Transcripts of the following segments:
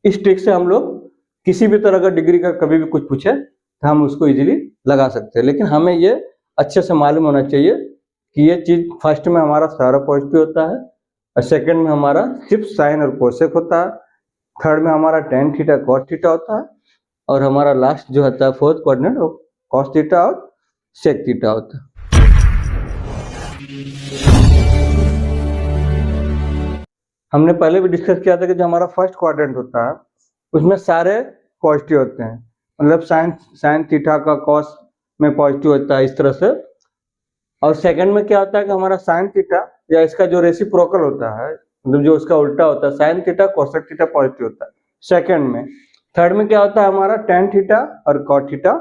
इस ट्रिक से हम लोग किसी भी तरह का डिग्री का कभी भी कुछ पूछे तो हम उसको इजीली लगा सकते हैं। लेकिन हमें ये अच्छे से मालूम होना चाहिए कि ये चीज फर्स्ट में हमारा सारा पॉजिटिव होता है, और सेकंड में हमारा सिर्फ साइन और कोसेक होता है, थर्ड में हमारा टेन थीटा कॉट थीटा होता है, और हमारा लास्ट जो होता है फोर्थ कोऑर्डिनेट वो कॉस थीटा और सेक थीटा होता है। हमने पहले भी डिस्कस किया था कि जो हमारा फर्स्ट क्वाड्रेंट होता है उसमें सारे पॉजिटिव होते हैं, मतलब साइन थीटा का कॉस में पॉजिटिव होता है इस तरह से। और सेकंड में क्या होता है कि हमारा साइन थीटा या इसका जो रेसिप्रोकल होता है, मतलब जो उसका उल्टा होता है, sine theta cosec theta positive होता है सेकंड में। थर्ड में क्या होता है हमारा टेन थीटा और कॉट थीटा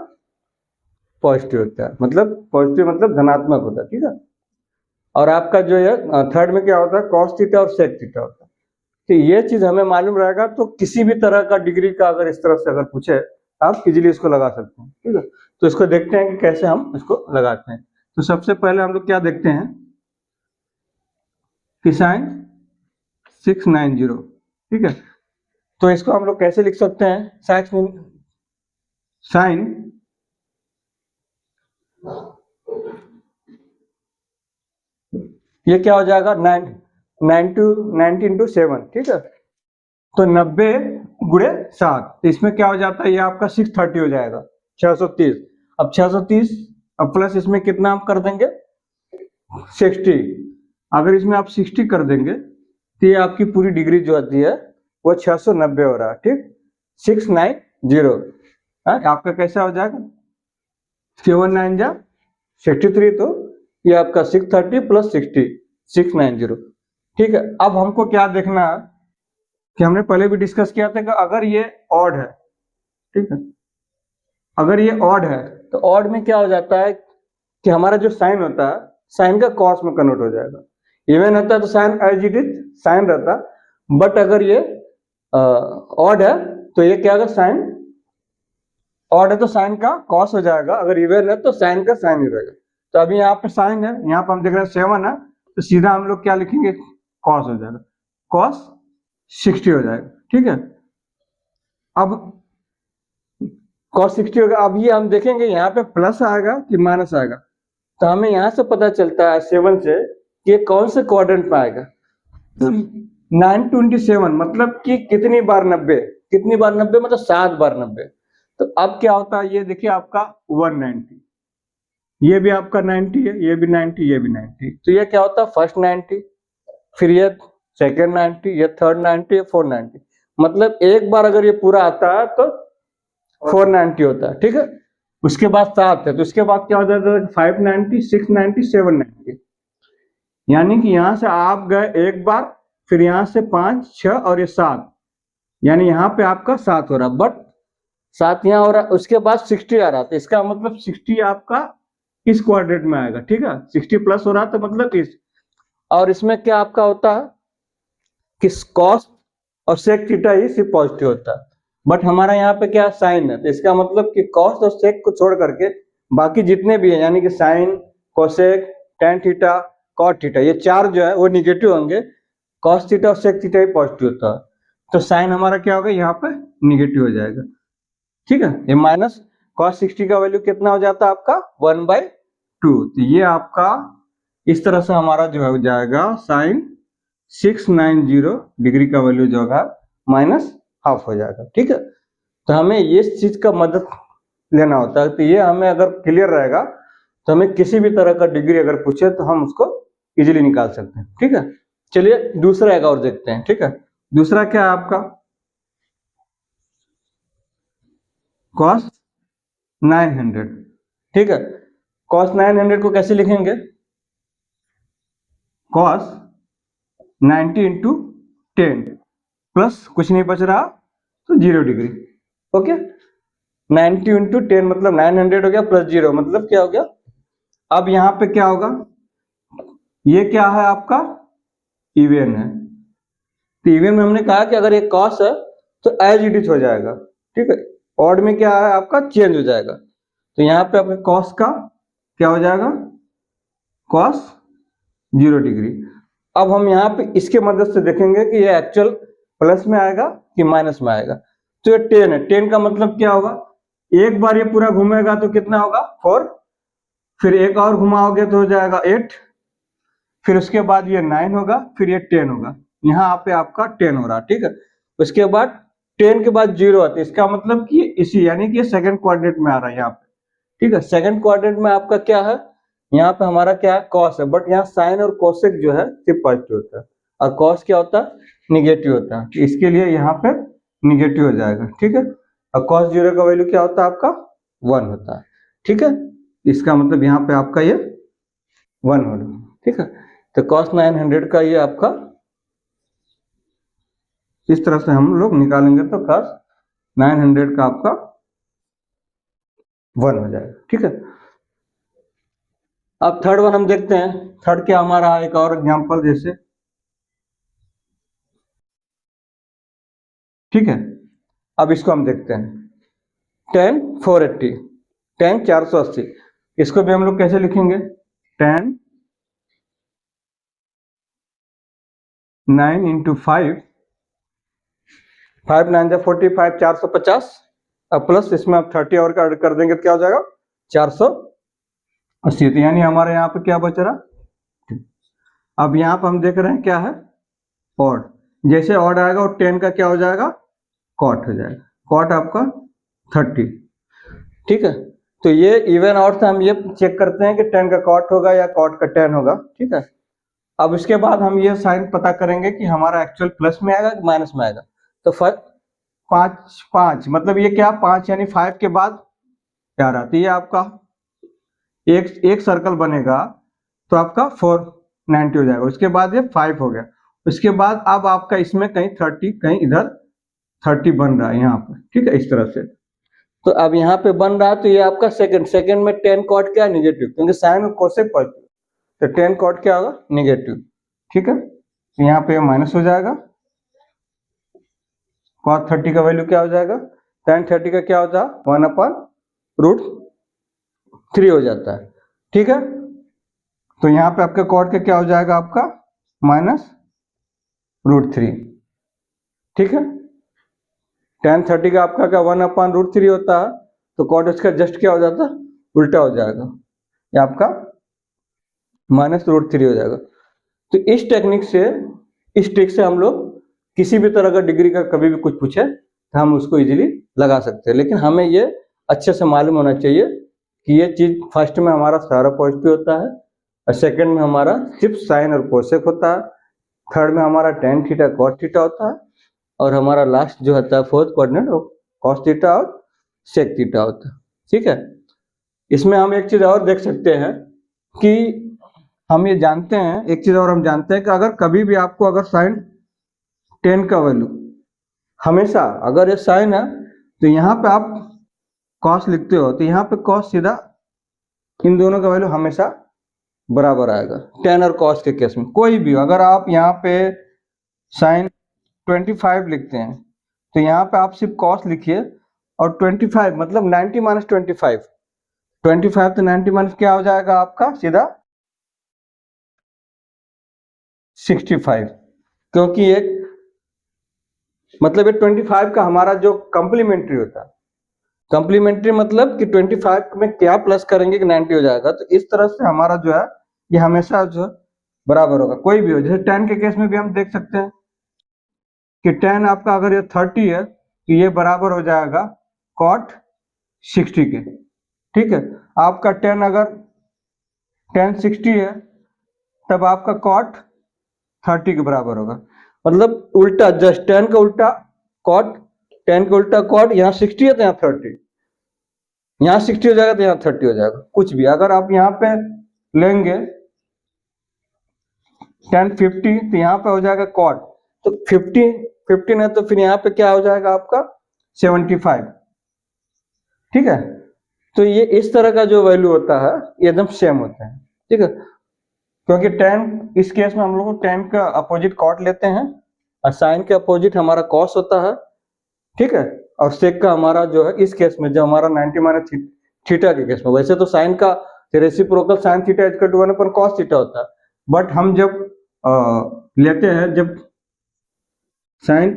पॉजिटिव होता है, मतलब पॉजिटिव मतलब धनात्मक होता है, ठीक है। और आपका जो है थर्ड में क्या होता है कॉस थीटा और सेक थीटा होता है। तो ये चीज हमें मालूम रहेगा तो किसी भी तरह का डिग्री का अगर इस तरह से अगर पूछे आप इजीली इसको लगा सकते हैं, ठीक है। तो इसको देखते हैं कि कैसे हम इसको लगाते हैं। तो सबसे पहले हम लोग क्या देखते हैं कि साइन 690, ठीक है। तो इसको हम लोग कैसे लिख सकते हैं, साइन ये क्या हो जाएगा 90 इंटू 7, ठीक है। तो 90 गुणे 7, तो इसमें क्या हो जाता है ये आपका 630 हो जाएगा 630। अब 630 अब प्लस इसमें कितना आप कर देंगे 60। अगर इसमें आप 60 कर देंगे तो ये आपकी पूरी डिग्री जो आती है वो 690 हो रहा है, ठीक 690। आपका कैसा हो जाएगा 7 9 जा 63, तो ये आपका 630 प्लस 60 690, ठीक है। अब हमको क्या देखना है कि हमने पहले भी डिस्कस किया था कि अगर ये ऑड है, ठीक है, अगर ये ऑड है तो ऑड में क्या हो जाता है कि हमारा जो साइन होता है साइन का कॉस में कन्वर्ट हो जाएगा। इवन होता है तो sine as it is sine रहता, बट अगर ये ऑड है तो ये क्या होगा साइन ऑड है तो साइन का कॉस हो जाएगा, अगर इवन है तो साइन का साइन ही रहेगा। तो अभी यहाँ पे साइन है, यहाँ पे हम देख रहे हैं 7 है, तो सीधा हम लोग क्या लिखेंगे कॉस हो जाएगा, कॉस 60 हो जाएगा, ठीक है। अब कॉस 60 होगा। अब ये हम देखेंगे यहाँ पे प्लस आएगा कि माइनस आएगा, तो हमें यहाँ से पता चलता है 7 से कि कौन से क्वाड्रेंट में आएगा। 927 मतलब कि कितनी बार 90, कितनी बार 90 मतलब 7 बार 90। तो अब क्या होता है ये देखिए आपका 190, ये भी आपका 90 है, ये भी 90, ये भी 90। तो ये क्या होता है फर्स्ट 90, फिर ये सेकेंड 90, ये थर्ड 90, ये 490। मतलब एक बार अगर ये पूरा आता है तो 490 होता है, ठीक है। उसके बाद 7 है तो उसके बाद क्या हो जाता है 590 690 790। यानी कि यहां से आप गए एक बार, फिर यहां से 5 6 और ये 7, यानी यहाँ पे आपका 7 हो रहा, बट 7 यहाँ हो रहा, उसके बाद 60 आ रहा, तो इसका मतलब 60 आपका इस क्वाड्रेंट में आएगा, ठीक है। 60 प्लस हो रहा तो मतलब इस, और इसमें क्या आपका होता है कि कॉस और सेक थीटा ही सिर्फ पॉजिटिव होता है, बट हमारा यहाँ पे क्या साइन है, तो इसका मतलब कि कॉस और सेक को छोड़ करके बाकी जितने भी है यानी कि sine cosec tan theta cot theta ये चार जो है वो निगेटिव होंगे, कॉस थीटा और सेक थीटा ही पॉजिटिव होता है। तो साइन हमारा क्या होगा यहाँ पे निगेटिव हो जाएगा, ठीक है। ये माइनस कॉस 60 का वैल्यू कितना हो जाता है आपका 1/2। तो ये आपका इस तरह से हमारा जो है हो जाएगा साइन 690 डिग्री का वैल्यू जो होगा -½ हो जाएगा, ठीक है। तो हमें ये चीज का मदद लेना होता है, तो ये हमें अगर क्लियर रहेगा तो हमें किसी भी तरह का डिग्री अगर पूछे तो हम उसको इजीली निकाल सकते हैं, ठीक है। चलिए दूसरा एक और देखते हैं, ठीक है। दूसरा क्या है आपका cos 900, ठीक है। cos 900 को कैसे लिखेंगे cos 90 इंटू 10 प्लस कुछ नहीं बच रहा तो 0 डिग्री, ओके। 90 इंटू 10 मतलब 900 हो गया प्लस 0 मतलब क्या हो गया। अब यहाँ पे क्या होगा, ये क्या है आपका इवन है, तो इवन में हमने कहा कि अगर ये कॉस है तो एज इट इज हो जाएगा, ठीक है। ऑड में क्या है आपका चेंज हो जाएगा, तो यहाँ पे आपका कॉस का क्या हो जाएगा कॉस 0 डिग्री। अब हम यहाँ पे इसके मदद से देखेंगे कि ये एक्चुअल प्लस में आएगा कि माइनस में आएगा। तो ये 10 है, 10 का मतलब क्या होगा, एक बार ये पूरा घूमेगा तो कितना होगा 4, फिर एक और घुमाओगे तो हो जाएगा 8, फिर उसके बाद ये 9 होगा, फिर ये 10 होगा, यहाँ पे आपका 10 हो रहा, ठीक है। उसके बाद 10 के बाद 0 आता है, इसका मतलब कि इसी यानी कि सेकंड क्वाड्रेंट में आ रहा है यहाँ पे, ठीक है। सेकंड क्वाड्रेंट में आपका क्या है, यहाँ पे हमारा क्या है कॉस है, बट यहाँ साइन और कोसेक जो है सिर्फ पॉजिटिव होता है, और कॉस क्या होता है निगेटिव होता है, इसके लिए यहाँ पे निगेटिव हो जाएगा, ठीक है। और कॉस 0 का वैल्यू क्या होता है आपका 1 होता है, ठीक है। इसका मतलब यहाँ पे आपका ये 1 हो रहा है, ठीक है। तो cos 900 का ये आपका इस तरह से हम लोग निकालेंगे तो cos 900 का आपका 1 हो जाएगा, ठीक है। अब थर्ड वन हम देखते हैं, थर्ड क्या हमारा एक और एग्जांपल जैसे, ठीक है। अब इसको हम देखते हैं, tan 480, tan 480, इसको भी हम लोग कैसे लिखेंगे, tan 9 इंटू 5, 5 9 45, 450, अब प्लस इसमें आप 30 और का कर देंगे तो क्या हो जाएगा 480, तो यानी हमारे यहाँ पे क्या बच रहा। अब यहाँ पे हम देख रहे हैं क्या है ऑड, जैसे ऑड आएगा और 10 का क्या हो जाएगा कॉट हो जाएगा, कॉट आपका 30, ठीक है। तो ये इवन आउट से हम ये चेक करते हैं कि 10 का कॉट होगा या कॉट का 10 होगा, ठीक है। अब इसके बाद हम ये साइन पता करेंगे कि हमारा एक्चुअल प्लस में आएगा कि माइनस में आएगा। तो 5 मतलब ये क्या 5 यानी 5 के बाद क्या रहा, तो ये आपका एक सर्कल बनेगा तो आपका 490 हो जाएगा, उसके बाद ये 5 हो गया, उसके बाद अब आपका इसमें कहीं 30 कहीं इधर 30 बन रहा है यहाँ पर, ठीक है, इस तरह से। तो अब यहाँ पे बन रहा है तो ये आपका सेकंड में 10 कॉट क्या निगेटिव, क्योंकि साइन और कोसेक पॉजिटिव, तो 10 कॉट क्या होगा निगेटिव, ठीक है। तो यहाँ पे माइनस हो जाएगा, cos 30 का वैल्यू क्या हो जाएगा, tan 30 का क्या होता है 1/√3 हो जाता है, ठीक है। तो यहाँ पे आपका cot का क्या हो जाएगा आपका -√3, ठीक है। tan 30 का आपका क्या 1/√3 होता है, तो cot इसका जस्ट क्या हो जाता है उल्टा हो जाएगा, ये आपका -√3 हो जाएगा। तो इस टेक्निक से, इस ट्रिक से हम लोग किसी भी तरह का डिग्री का कभी भी कुछ पूछे तो हम उसको इजीली लगा सकते हैं, लेकिन हमें ये अच्छे से मालूम होना चाहिए कि ये चीज फर्स्ट में हमारा सारा पॉजिटिव होता है, और सेकंड में हमारा सिर्फ साइन और कोसेक होता है, थर्ड में हमारा tan थीटा cot थीटा होता है, और हमारा लास्ट जो होता है फोर्थ कोऑर्डिनेट वो cos थीटा और sec थीटा होता है, ठीक है। इसमें हम एक चीज और देख सकते हैं कि हम ये जानते हैं, एक चीज और हम जानते हैं कि अगर कभी भी आपको अगर साइन 10 का वैल्यू हमेशा अगर ये साइन है तो यहाँ पे आप cos लिखते हो तो यहाँ पे cos सीधा इन दोनों का वैल्यू हमेशा बराबर आएगा, 10 और cos के केस में कोई भी अगर आप यहाँ पे साइन 25 लिखते हैं तो यहाँ पे आप सिर्फ cos लिखिए, और 25 मतलब 90 माइनस 25, 25 तो 90 माइनस क्या हो जाएगा आपका सीधा 65, क्योंकि एक मतलब ये 25 का हमारा जो कॉम्प्लीमेंट्री होता है, कॉम्प्लीमेंट्री मतलब कि 25 में क्या प्लस करेंगे कि 90 हो जाएगा, तो इस तरह से हमारा जो है ये हमेशा जो बराबर होगा कोई भी हो। जैसे tan के केस में भी हम देख सकते हैं कि tan आपका अगर ये 30 है तो ये बराबर हो जाएगा cot 60 के, ठीक है। आपका tan अगर tan 60 है तब आपका cot 30 के बराबर होगा, मतलब उल्टा जस्ट tan का उल्टा cot, tan का उल्टा cot, यहाँ 60 है तो यहाँ 30, यहाँ 60 हो जाएगा तो यहाँ 30 हो जाएगा, कुछ भी अगर आप यहाँ पे लेंगे tan 50 तो यहाँ पे हो जाएगा cot, तो 15 है तो फिर यहाँ पे क्या हो जाएगा आपका 75, ठीक है। तो ये इस तरह का जो वैल्यू होता है ये एकदम सेम होता है, ठीक है, क्योंकि tan इस केस में हम लोग tan का अपोजिट cot लेते हैं और sin के अपोजिट हमारा cos होता है, ठीक है, और sec का हमारा जो है इस केस में जो हमारा 90 माइनस थीटा के केस में, वैसे तो sin का reciprocal sin theta is equal to 1/cos theta होता है, बट हम जब लेते हैं जब sin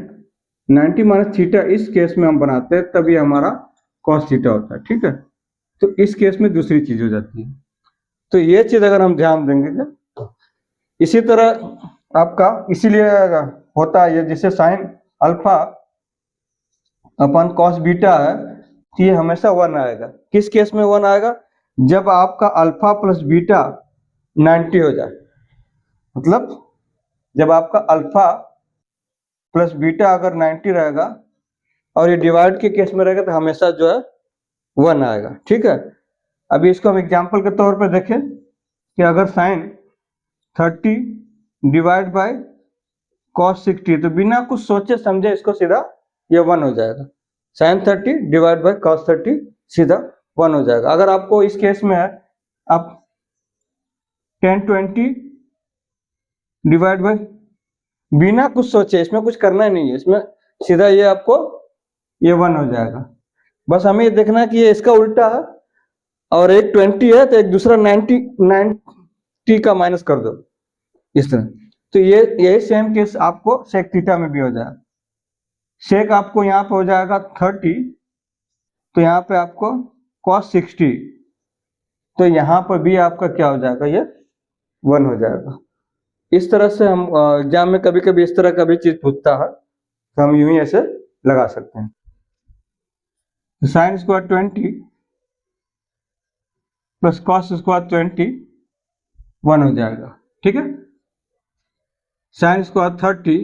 90 माइनस थीटा इस केस में हम बनाते हैं तभी हमारा कॉस थीटा होता है, ठीक है। तो इस केस में दूसरी चीज हो जाती है। तो ये चीज अगर हम ध्यान देंगे क्या, इसी तरह आपका इसीलिए होता है ये, जिसे साइन अल्फा अपन कॉस बीटा है, तो ये हमेशा 1 आएगा। किस केस में 1 आएगा, जब आपका अल्फा प्लस बीटा 90 हो जाए, मतलब जब आपका अल्फा प्लस बीटा अगर 90 रहेगा और ये डिवाइड के केस में रहेगा तो हमेशा जो है 1 आएगा, ठीक है। अभी इसको हम एग्जांपल के तौर पे देखें कि अगर साइन 30 डिवाइड बाय कॉस 60, तो बिना कुछ सोचे समझे इसको सीधा ये 1 हो जाएगा। साइन 30 डिवाइड बाय कॉस 30 सीधा 1 हो जाएगा। अगर आपको इस केस में है आप 1020 डिवाइड बाय, बिना कुछ सोचे, इसमें कुछ करना ही नहीं है, इसमें सीधा ये आपको ये 1 हो जाएगा। बस हमें ये देखना है कि ये इसका उल्टा है और एक 20 है तो एक दूसरा 90 का माइनस कर दो इस तरह। तो ये सेम केस आपको सेक थीटा में भी हो जाएगा। सेक आपको यहाँ पे हो जाएगा 30, तो यहाँ पे आपको कॉस 60, तो यहाँ पर भी आपका क्या हो जाएगा, ये 1 हो जाएगा। इस तरह से हम एग्जाम में कभी कभी इस तरह का भी चीज पूछता है तो हम यूं ही ऐसे लगा सकते हैं। Sine square 20 plus cos square 20 1 हो जाएगा, ठीक है। Sine square 30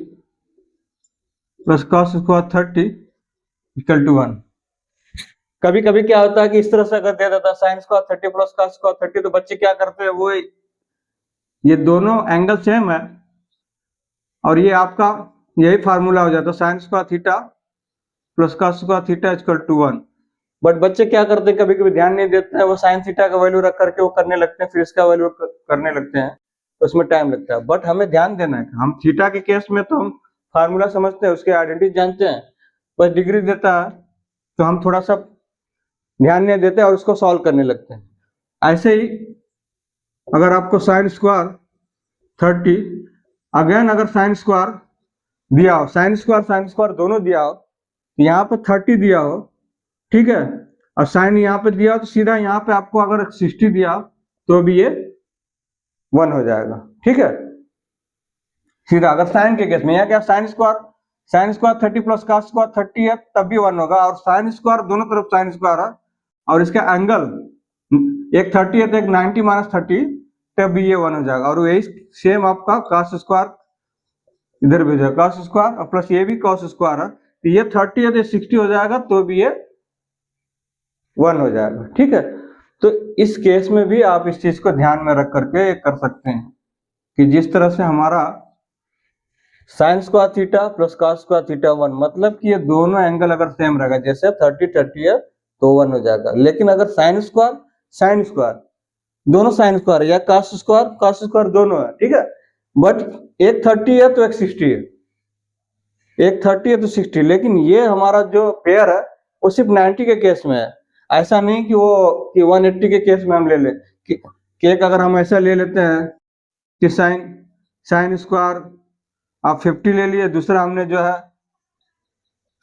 plus cos square 30 equal to 1। कभी कभी क्या होता है कि इस तरह से अगर दे देता है sine square 30 plus cos square 30, तो बच्चे क्या करते हैं, वो ये दोनों एंगल सेम है और ये आपका यही फार्मूला हो जाता है, sine square theta plus cos square theta equal to 1। But बच्चे क्या करते हैं, कभी कभी ध्यान नहीं देते हैं, वो साइन थीटा का वैल्यू रख करके वो करने लगते हैं, फिर इसका वैल्यू करने लगते हैं, तो उसमें टाइम लगता है। बट हमें ध्यान देना है, हम थीटा के केस में तो हम फार्मूला समझते हैं, उसके आइडेंटिटी जानते हैं, बस डिग्री देता है तो हम थोड़ा सा ध्यान नहीं देते और उसको सॉल्व करने लगते हैं। ऐसे ही अगर आपको साइन स्क्वायर 30 अगेन अगर साइन स्क्वायर दिया हो, साइन स्क्वायर दोनों दिया हो, यहाँ पे 30 दिया हो, ठीक है, और साइन यहाँ पे दिया हो, तो सीधा यहाँ पे आपको अगर 60 दिया हो तो भी ये 1 हो जाएगा, ठीक है। सीधा अगर साइन के केस में यहाँ क्या, sign square 30 plus cos square 30 है तब भी 1 होगा, और साइन स्क्वायर दोनों तरफ साइन स्क्वायर है और इसका एंगल एक 30 है तो एक 90 माइनस 30, तब भी ये 1 हो जाएगा। और यही सेम आपका कॉस स्क्वायर इधर भी जाएगा, कॉस स्क्वायर और प्लस ये भी कॉस स्क्वायर है, तो ये 30 है तो 60 हो जाएगा, तो भी ये 1 हो जाएगा, ठीक है। तो इस केस में भी आप इस चीज को ध्यान में रख करके कर सकते हैं कि जिस तरह से हमारा sign square theta plus cos square theta 1, मतलब कि ये दोनों एंगल अगर सेम रहेगा, जैसे 30 है तो 1 हो जाएगा। लेकिन अगर साइन स्क्वायर दोनों साइन स्क्वायर या कॉस स्क्वायर दोनों है, ठीक है, बट एक 30 है तो एक 60 है, एक 30 है तो 60, लेकिन ये हमारा जो पेयर है वो सिर्फ 90 के केस में है। ऐसा नहीं कि वो कि 180 के केस में हम ले ले कि एक अगर हम ऐसा ले लेते हैं कि साइन स्क्वायर आप 50 ले लिए, दूसरा हमने जो है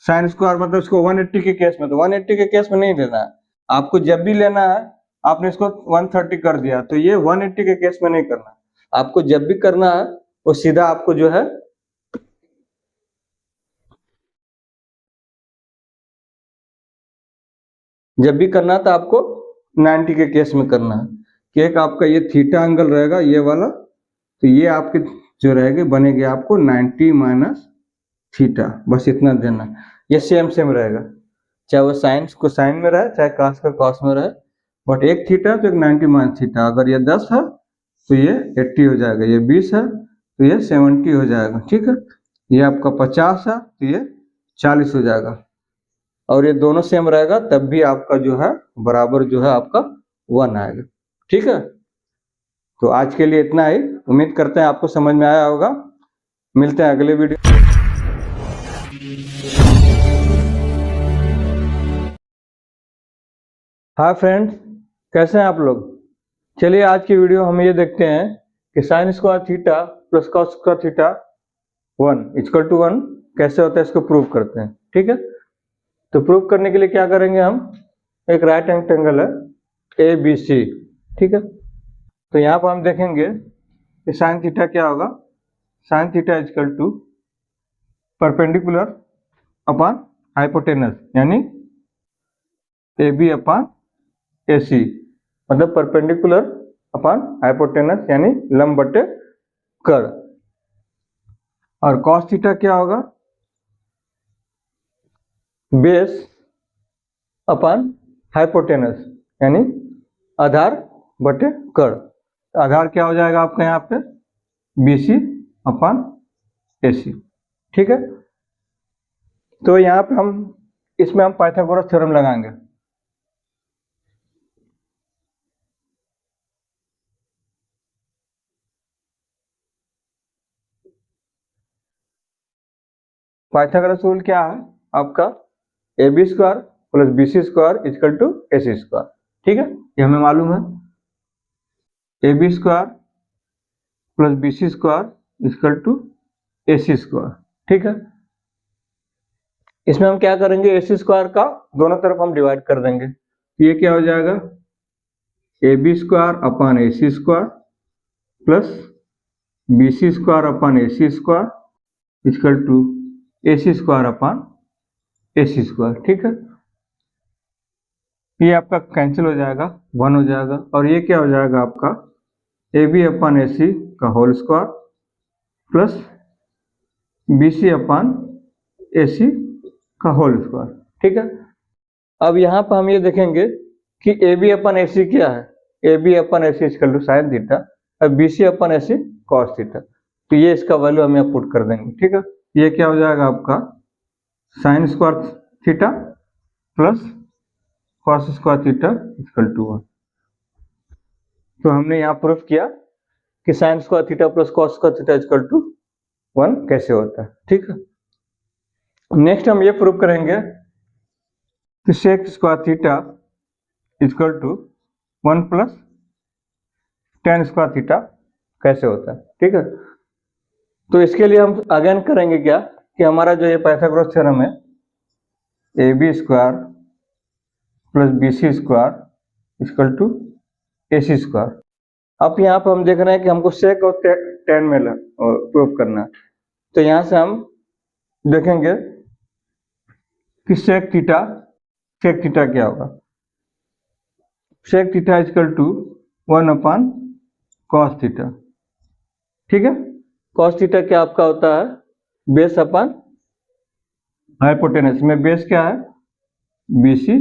साइन स्क्वायर मतलब इसको 180 के केस में, तो 180 के केस में नहीं लेना है आपको। जब भी लेना है आपने इसको 130 कर दिया, तो ये 180 के केस में नहीं करना है आपको। जब भी करना है वो सीधा आपको जो है जब भी करना था आपको 90 के केस में करना है कि एक आपका ये थीटा एंगल रहेगा ये वाला, तो ये आपके जो रहेगा बनेगी आपको 90 माइनस थीटा, बस इतना देना। ये सेम रहेगा, चाहे वो साइन को साइन में रहे चाहे कॉस का कॉस में रहे, बट एक थीटा तो एक 90 माइनस थीटा। अगर ये 10 है तो ये 80 हो जाएगा, ये 20 है तो ये 70 हो जाएगा, ठीक है। ये आपका 50 है तो ये 40 हो जाएगा, और ये दोनों सेम रहेगा तब भी आपका जो है बराबर जो है आपका 1 आएगा, ठीक है। तो आज के लिए इतना ही, उम्मीद करते हैं आपको समझ में आया होगा। मिलते हैं अगले वीडियो। हाय फ्रेंड्स, कैसे हैं आप लोग। चलिए आज की वीडियो हम ये देखते हैं कि sine square theta plus cos square theta 1 equal to 1 कैसे होता है इसको प्रूव करते हैं, ठीक है। तो प्रूव करने के लिए क्या करेंगे हम, एक राइट एंगल है ए बी सी, ठीक है। तो यहाँ पर हम देखेंगे कि साइन थीटा क्या होगा, sine theta is equal to perpendicular upon hypotenuse, यानी ए बी अपॉन ए सी, मतलब परपेंडिकुलर अपॉन हाइपोटेनस यानी लंब बटे कर्ण। और कॉस थीटा क्या होगा, बेस अपॉन हाइपोटेनस यानी आधार बटे कर्ण। आधार क्या हो जाएगा आपका यहाँ पे, बी सी अपॉन ए सी, ठीक है। तो यहाँ पे हम इसमें हम पाइथागोरस थ्योरम लगाएंगे। पाइथागोरस रूल क्या है आपका, A B square plus B C square is equal to A C square, ठीक है, ये हमें मालूम है। A B square plus B C square is equal to A C square, ठीक है। इसमें हम क्या करेंगे, ए सी स्क्वायर का दोनों तरफ हम डिवाइड कर देंगे। ये क्या हो जाएगा, A B square upon A C square plus B C square upon A C square is equal to A C square upon A C square, ठीक है। ये आपका कैंसिल हो जाएगा, 1 हो जाएगा, और ये क्या हो जाएगा आपका A B upon A C का whole square plus B C upon A C का होल स्क्वायर, ठीक है। अब यहाँ पर हम ये देखेंगे कि ए बी अपन ए सी क्या है, A B upon A C equal to sine theta और B C upon A C cos theta. तो ये इसका वैल्यू हम यहाँ पुट कर देंगे, ठीक है। ये क्या हो जाएगा आपका sine square theta plus cos square theta equal to 1। तो हमने यहाँ प्रूफ किया कि sine square theta plus cos square theta equal to 1 कैसे होता है, ठीक है। नेक्स्ट हम ये प्रूफ करेंगे कि sec square theta equal to 1 plus tan square theta कैसे होता है, ठीक है। तो इसके लिए हम अगेन करेंगे क्या कि हमारा जो ये पाइथागोरस थ्योरम है, A B square plus B C square equal to A C square. अब यहाँ पर हम देख रहे हैं कि हमको सेक और टेन में प्रूफ करना है। तो यहाँ से हम देखेंगे कि सेक थीटा क्या होगा, sec theta equal to 1 upon cos theta, ठीक है। कॉस थीटा क्या आपका होता है, बेस अपॉन हाइपोटेनस में बेस क्या है बी सी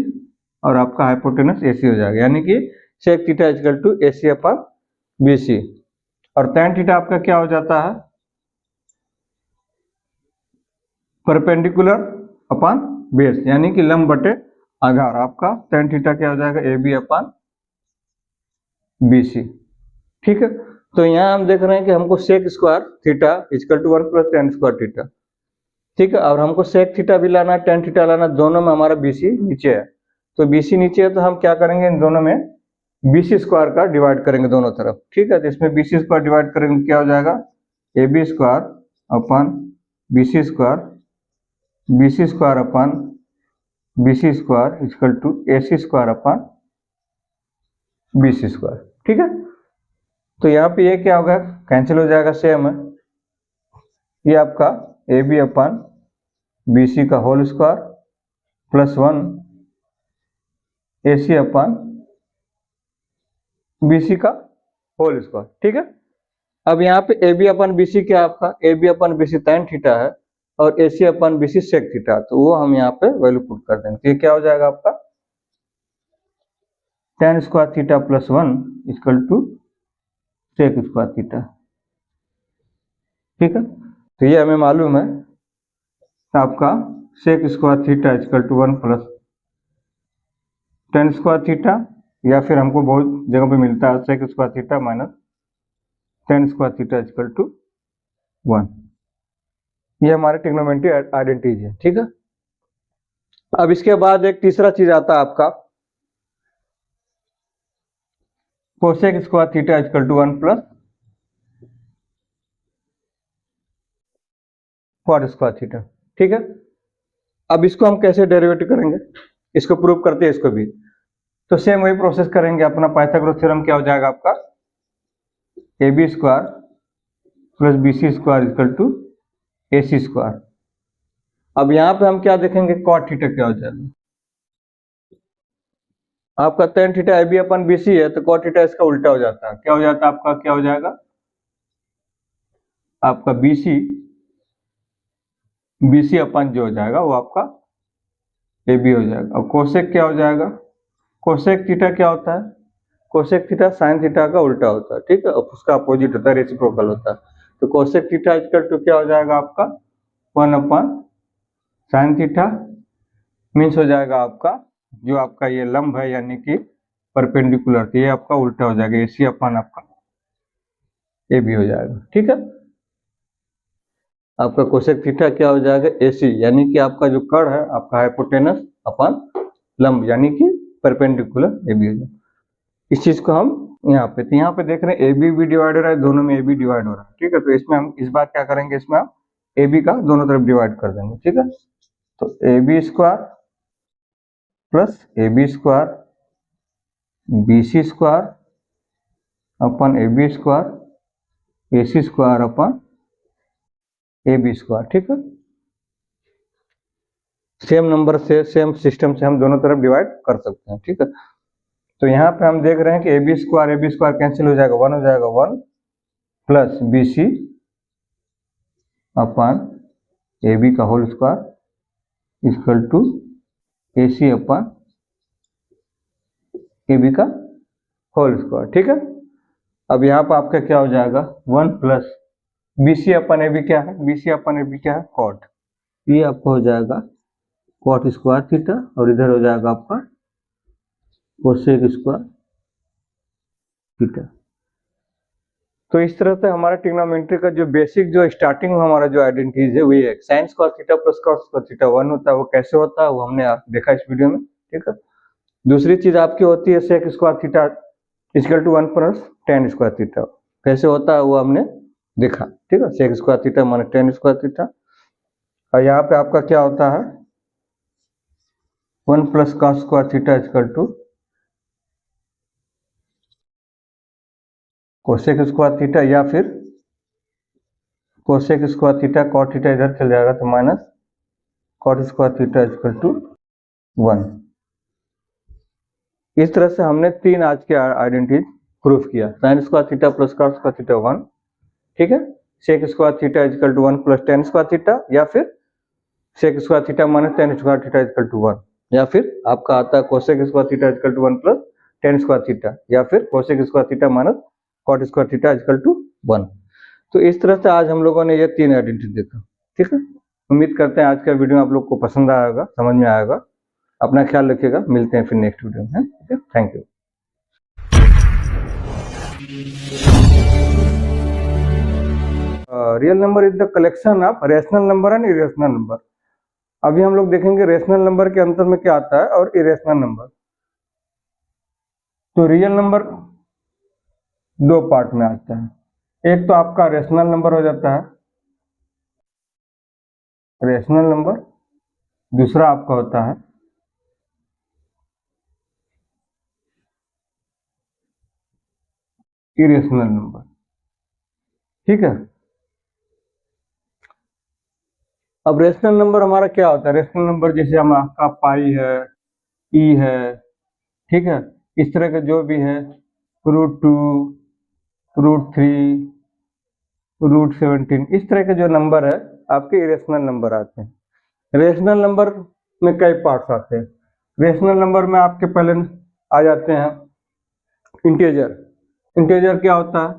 और आपका हाइपोटेनस ए सी हो जाएगा, यानी कि sec theta equal to A C upon B C. और tan थीटा आपका क्या हो जाता है, परपेंडिकुलर अपॉन बेस यानी कि लंब बटे आधार। आपका tan थीटा क्या हो जाएगा, A B upon B C, ठीक है। तो यहाँ हम देख रहे हैं कि हमको sec square theta equal to 1 plus tan square theta, ठीक है। और हमको सेक थीटा भी लाना, tan थीटा लाना, दोनों में हमारा बी सी नीचे है। तो बी सी नीचे है तो हम क्या करेंगे, इन दोनों में बी सी स्क्वायर का डिवाइड करेंगे दोनों तरफ, ठीक है। तो इसमें बी सी स्क्वायर डिवाइड करेंगे क्या हो जाएगा, A B square upon B C square, B C square upon B C square equal to A C square upon B C square, ठीक है। तो यहाँ पे ये क्या होगा, कैंसिल हो जाएगा, सेम है। ये आपका A B upon B C का whole square plus 1 A C upon B C का होल स्क्वायर, ठीक है। अब यहाँ पे ए बी अपन बी सी क्या आपका, A B upon B C tan theta है और ए सी अपन बी सी सेक थीटा, तो वो हम यहाँ पे वैल्यू पुट कर देंगे। तो ये क्या हो जाएगा आपका tan square theta plus 1 equal to sec square theta, ठीक है। तो ये हमें मालूम है आपका sec square theta equal to 1 plus tan square theta, या फिर हमको बहुत जगह पे मिलता है sec square theta minus tan square theta equal to 1। ये हमारे ट्रिग्नोमेट्री आइडेंटिटीज है, ठीक है। अब इसके बाद एक तीसरा चीज आता है आपका cosec square theta equal to 1 plus cot square theta, ठीक है। अब इसको हम कैसे डेरिवेटिव करेंगे, इसको प्रूव करते हैं इसको भी। तो सेम वही प्रोसेस करेंगे, अपना पाइथागोरस थ्योरम क्या हो जाएगा आपका, A B square plus B C square equal to A C square. अब यहाँ पे हम क्या देखेंगे, कॉट थीटा क्या हो जाएगा, आपका tan theta A B upon B C है, तो कॉट थीटा इसका उल्टा हो जाता है, क्या हो जाता है आपका, क्या हो जाएगा आपका बी सी अपन जो हो जाएगा वो आपका ए बी हो जाएगा। और कोसेक क्या हो जाएगा, कोसेक थीटा क्या होता है, कोसेक थीटा साइन थीटा का उल्टा होता है, ठीक है, और उसका अपोजिट होता है, रेसिप्रोकल होता है। तो कोसेक थीटा इक्वल टू क्या हो जाएगा आपका 1 साइन थीटा, मीन्स हो जाएगा आपका जो आपका ये लंब है यानी कि परपेंडिकुलर, ये आपका उल्टा हो जाएगा, ए सी अपन आपका ए बी हो जाएगा, ठीक है। आपका कोसेक थीटा क्या हो जाएगा, ए सी यानी कि आपका जो कर्ण है आपका हाइपोटेनस अपन लंब यानी कि परपेंडिकुलर ए बी हो जाएगा। इस चीज को हम यहाँ पे, तो यहाँ पे देख रहे हैं ए बी भी डिवाइड हो रहा है, दोनों में ए बी डिवाइड हो रहा है, ठीक है। तो इसमें हम इस बार क्या करेंगे, इसमें हम ए बी का दोनों तरफ डिवाइड कर देंगे, ठीक है। तो A B square plus A B square B C square upon A B square A C square upon A B square, ठीक है। सेम नंबर से, सेम सिस्टम से हम दोनों तरफ डिवाइड कर सकते हैं, ठीक है। तो यहाँ पे हम देख रहे हैं कि ए बी स्क्वायर कैंसिल हो जाएगा, 1 हो जाएगा, 1 plus B C upon A B का whole square equal to A C upon A B का होल स्क्वायर, ठीक है। अब यहाँ पर आपका क्या हो जाएगा 1 plus B C upon A B क्या है, B C upon A B क्या है, कॉट, ये आपका हो जाएगा कॉट स्क्वायर थीटा, और इधर हो जाएगा आपका कोसेक स्क्वायर थीटा। तो इस तरह से हमारा ट्रिग्नोमेट्री का जो बेसिक, जो स्टार्टिंग में हमारा जो आइडेंटिटीज है वही है, sine square theta plus cos square theta 1 होता है, वो कैसे होता है वो हमने देखा इस वीडियो में, ठीक है। दूसरी चीज आपकी होती है sec square theta equal to 1 plus tan square theta, कैसे होता है वो हमने देखा, ठीक है। सेक स्क्वायर थीटा माने tan स्क्वायर थीटा, और यहाँ पे आपका क्या होता है 1 plus cos square theta equal to cosec square theta, या फिर cosec square theta cot theta इधर चल जाएगा तो minus cot square theta equal to 1। इस तरह से हमने 3 आज के आइडेंटिटी प्रूफ किया, sine square theta plus cot square theta 1, ठीक है, sec square theta equal to 1 plus tan square theta, या फिर sec square theta minus tan square theta equal to 1, या फिर आपका आता है cosec square theta equal to 1 plus tan square theta, या फिर cosec square theta minus cot square theta equal to 1। तो इस तरह से आज हम लोगों ने ये 3 आइडेंटिटी देखा, ठीक है। उम्मीद करते हैं आज का वीडियो आप लोग को पसंद आएगा, समझ में आएगा। अपना ख्याल रखिएगा, मिलते हैं फिर नेक्स्ट वीडियो में, ठीक है। Thank you. Real number is the collection of rational number and irrational number. अभी हम लोग देखेंगे रेशनल नंबर के अंतर में क्या आता है और इरेशनल नंबर। तो रियल नंबर 2 पार्ट में आता है, एक तो आपका रेशनल नंबर हो जाता है, रेशनल नंबर, दूसरा आपका होता है इरेशनल नंबर, ठीक है। अब रेशनल नंबर हमारा क्या होता है, रेशनल नंबर जैसे हम आपका पाई है, ई है, ठीक है, इस तरह के जो भी है, √2, √3, √17, इस तरह के जो नंबर है आपके इरेशनल नंबर आते हैं। रेशनल नंबर में कई पार्ट्स आते हैं। रेशनल नंबर में आपके पहले आ जाते हैं इंटीजर। इंटीजर क्या होता है,